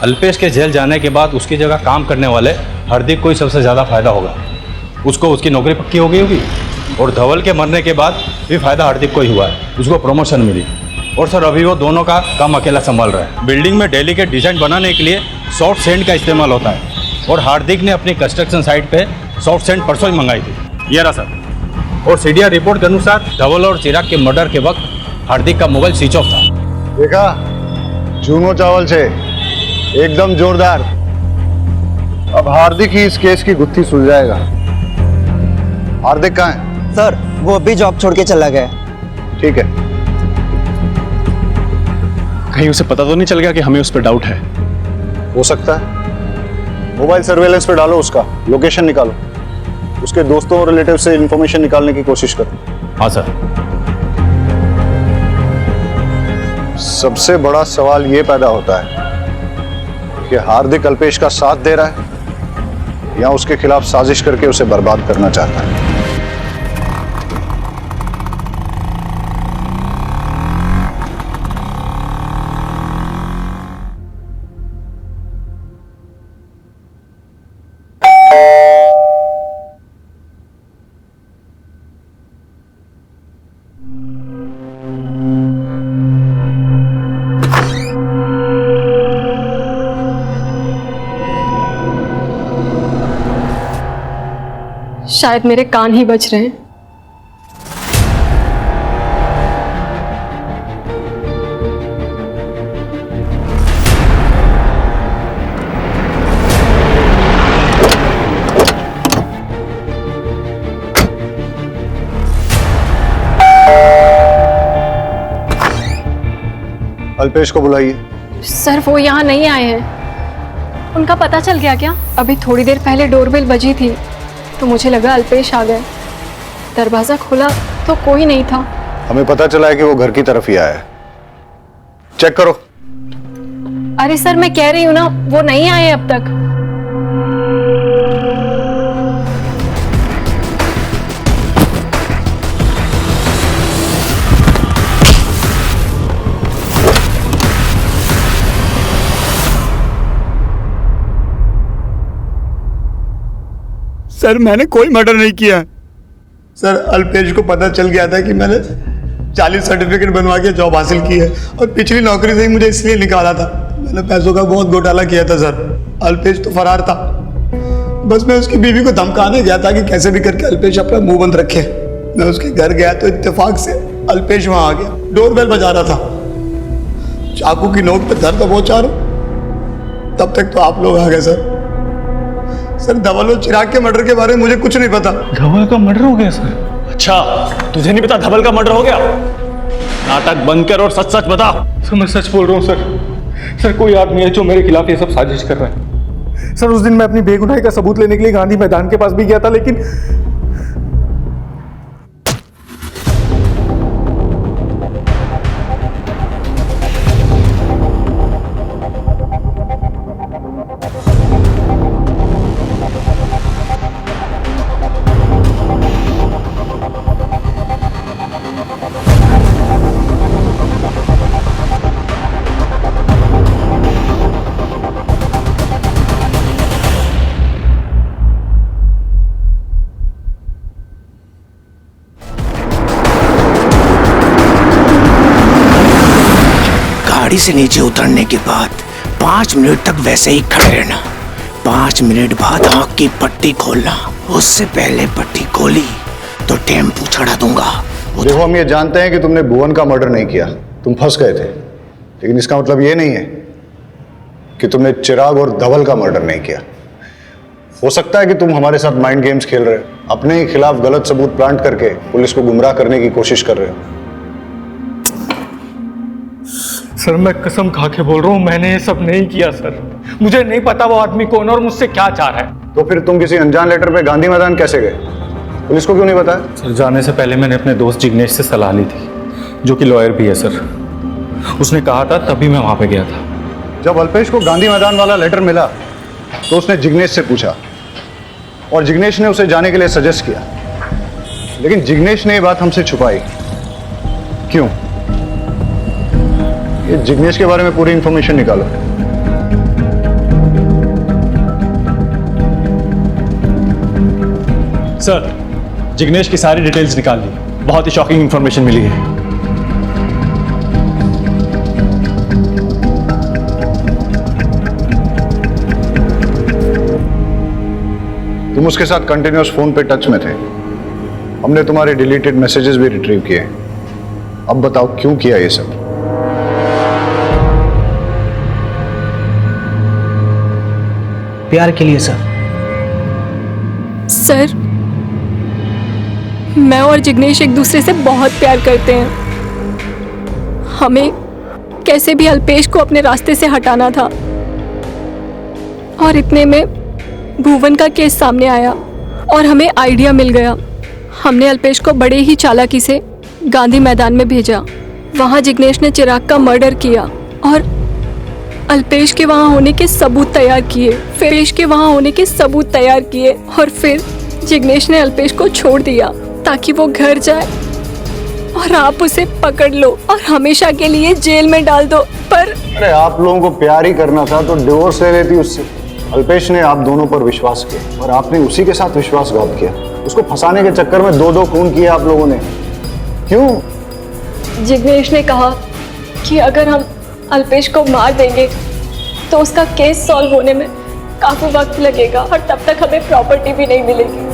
अल्पेश के जेल जाने के बाद उसकी जगह काम करने वाले हार्दिक को ही सबसे ज़्यादा फायदा होगा। उसको उसकी नौकरी पक्की हो गई होगी, और धवल के मरने के बाद भी फायदा हार्दिक को ही हुआ है, उसको प्रमोशन मिली। और सर, अभी वो दोनों का काम अकेला संभाल रहा है। बिल्डिंग में डेलीकेट डिजाइन बनाने के लिए सॉफ्ट सैंड का इस्तेमाल होता है, और हार्दिक ने अपनी कंस्ट्रक्शन साइट पे सॉफ्ट सैंड परसों ही मंगाई थी। ये रहा सर। और सीडीआर रिपोर्ट के अनुसार धवल और चिराग के मर्डर के वक्त हार्दिक का मोबाइल स्विच ऑफ था। देखा, चूनो चावल से एकदम जोरदार। अब हार्दिक ही इस केस की गुत्थी सुलझाएगा। हार्दिक कहाँ है? सर, वो अभी जॉब छोड़ के चला गया। ठीक है। कहीं उसे पता तो नहीं चल गया कि हमें उस पर डाउट है? हो सकता है। मोबाइल सर्वेलेंस पे डालो, उसका लोकेशन निकालो, उसके दोस्तों और रिलेटिव से इंफॉर्मेशन निकालने की कोशिश करो। हाँ सर। सबसे बड़ा सवाल ये पैदा होता है कि हार्दिक अल्पेश का साथ दे रहा है या उसके खिलाफ साजिश करके उसे बर्बाद करना चाहता है। शायद मेरे कान ही बज रहे हैं। अल्पेश को बुलाइए। सर वो यहाँ नहीं आए हैं। उनका पता चल गया क्या? अभी थोड़ी देर पहले डोरबेल बजी थी तो मुझे लगा अल्पेश आ गए। दरवाजा खोला तो कोई नहीं था। हमें पता चला है कि वो घर की तरफ ही आया है। चेक करो। अरे सर मैं कह रही हूँ ना, वो नहीं आए अब तक। सर मैंने कोई मर्डर नहीं किया। सर अल्पेश को पता चल गया था कि मैंने 40 सर्टिफिकेट बनवा के जॉब हासिल की है और पिछली नौकरी से ही मुझे इसलिए निकाला था। मैंने पैसों का बहुत घोटाला किया था सर। अल्पेश तो फरार था। बस मैं उसकी बीवी को धमकाने गया था कि कैसे भी करके अल्पेश अपना मुंह बंद रखे। मैं उसके घर गया तो इत्तेफाक से अल्पेश वहां आ गया। डोरबेल बजा रहा था। चाकू की नोक पे दर्द पहुंचा रहा। तब तक तो आप लोग आ गए सर। सर धवल और चिराग के मर्डर के बारे में मुझे कुछ नहीं पता। धवल का मर्डर हो गया सर? अच्छा, तुझे नहीं पता धवल का मर्डर हो गया? नाटक बंद कर और सच सच बता। सर मैं सच बोल रहा हूँ सर। सर कोई आदमी है जो मेरे खिलाफ ये सब साजिश कर रहा है। सर उस दिन मैं अपनी बेगुनाही का सबूत लेने के लिए गांधी मैदान के पास भी गया था, लेकिन गाड़ी से नीचे उतरने के बाद 5 मिनट तक वैसे ही खड़े रहना। 5 मिनट बाद आँख की पट्टी खोलना। उससे पहले पट्टी खोली तो टेम्पू चढ़ा दूंगा। देखो हम ये जानते हैं कि तुमने भुवन का मर्डर नहीं किया, तुम फंस गए थे, लेकिन इसका मतलब ये नहीं है कि तुमने चिराग और धवल का मर्डर नहीं किया। हो सकता है कि तुम हमारे साथ माइंड गेम्स खेल रहे हो, अपने ही खिलाफ गलत सबूत प्लांट करके पुलिस को गुमराह करने की कोशिश कर रहे हो। सर मैं कसम खा के बोल रहा हूँ, मैंने ये सब नहीं किया सर। मुझे नहीं पता वो आदमी कौन है और मुझसे क्या चाह रहा है। तो फिर तुम किसी अनजान लेटर पे गांधी मैदान कैसे गए? पुलिस को क्यों नहीं बताया? सर जाने से पहले मैंने अपने दोस्त जिग्नेश से सलाह ली थी, जो कि लॉयर भी है सर। उसने कहा था तभी मैं वहां पे गया था। जब अल्पेश को गांधी मैदान वाला लेटर मिला तो उसने जिग्नेश से पूछा और जिग्नेश ने उसे जाने के लिए सजेस्ट किया, लेकिन जिग्नेश ने ये बात हमसे छुपाई। क्यों? ये जिग्नेश के बारे में पूरी इंफॉर्मेशन निकालो। सर जिग्नेश की सारी डिटेल्स निकाल ली, बहुत ही शॉकिंग इंफॉर्मेशन मिली है। तुम उसके साथ कंटिन्यूअस फोन पे टच में थे। हमने तुम्हारे डिलीटेड मैसेजेस भी रिट्रीव किए। अब बताओ क्यों किया ये सब? प्यार के लिए सर। सर मैं और जिग्नेश एक दूसरे से बहुत प्यार करते हैं। हमें कैसे भी अल्पेश को अपने रास्ते से हटाना था और इतने में भुवन का केस सामने आया और हमें आइडिया मिल गया। हमने अल्पेश को बड़े ही चालाकी से गांधी मैदान में भेजा। वहाँ जिग्नेश ने चिराग का मर्डर किया और अल्पेश के वहाँ होने के सबूत तैयार किए। और फिर जिग्नेश ने अल्पेश को छोड़ दिया ताकि वो घर जाए और आप उसे पकड़ लो और हमेशा के लिए जेल में डाल दो। पर अरे आप लोगों को प्यार ही करना था तो डिवोर्स ले लेती उससे। अल्पेश ने आप दोनों पर विश्वास किया और आपने उसी के साथ विश्वासघात किया। उसको फंसाने के चक्कर में 2-2 खून किए आप लोगों ने। क्यों? जिग्नेश ने कहा कि अगर हम अल्पेश को मार देंगे तो उसका केस सॉल्व होने में काफी वक्त लगेगा और तब तक हमें प्रॉपर्टी भी नहीं मिलेगी।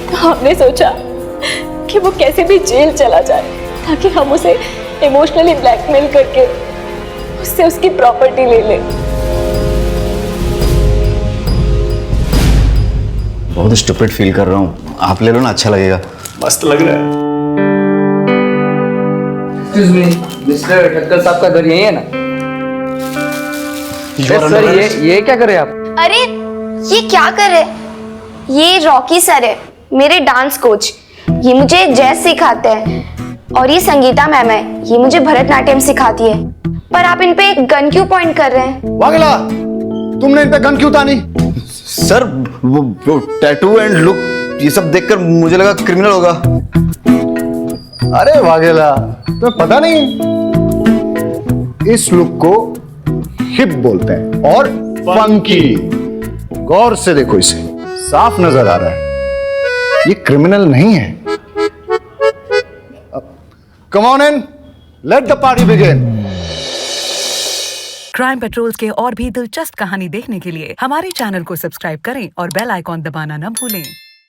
तो हमने सोचा कि वो कैसे भी जेल चला जाए ताकि हम उसे इमोशनली ब्लैकमेल करके उससे उसकी प्रॉपर्टी ले लें। बहुत स्टूपिड फील कर रहा हूँ, आप ले लो ना, अच्छा लगेगा। मस्त लग रहा है। एक्सक्यूज मी, मिस्टर ठक्कर साहब का घर यही है ना? सर ये क्या कर रहे हैं आप? अरे ये क्या कर रहे? ये रॉकी सर है, मेरे डांस कोच। ये मुझे जैज सिखाते हैं और ये संगीता मैम है, ये मुझे भरतनाट्यम सिखाती है। पर आप इन पे एक गन क्यों पॉइंट कर रहे हैं? वागेला, तुमने इन पे गन क्यों तानी? सर वो टैटू एंड लुक ये सब देखकर मुझे लगा क्रिमिनल होगा। अरे वागेला, तुम्हें पता नहीं, इस लुक को हिप बोलते हैं और फंकी। गौर से देखो इसे, साफ नजर आ रहा है, ये क्रिमिनल नहीं है। Come on in, let the party begin. Crime patrols के और भी दिलचस्प कहानी देखने के लिए हमारे चैनल को सब्सक्राइब करें और बेल आइकॉन दबाना न भूलें।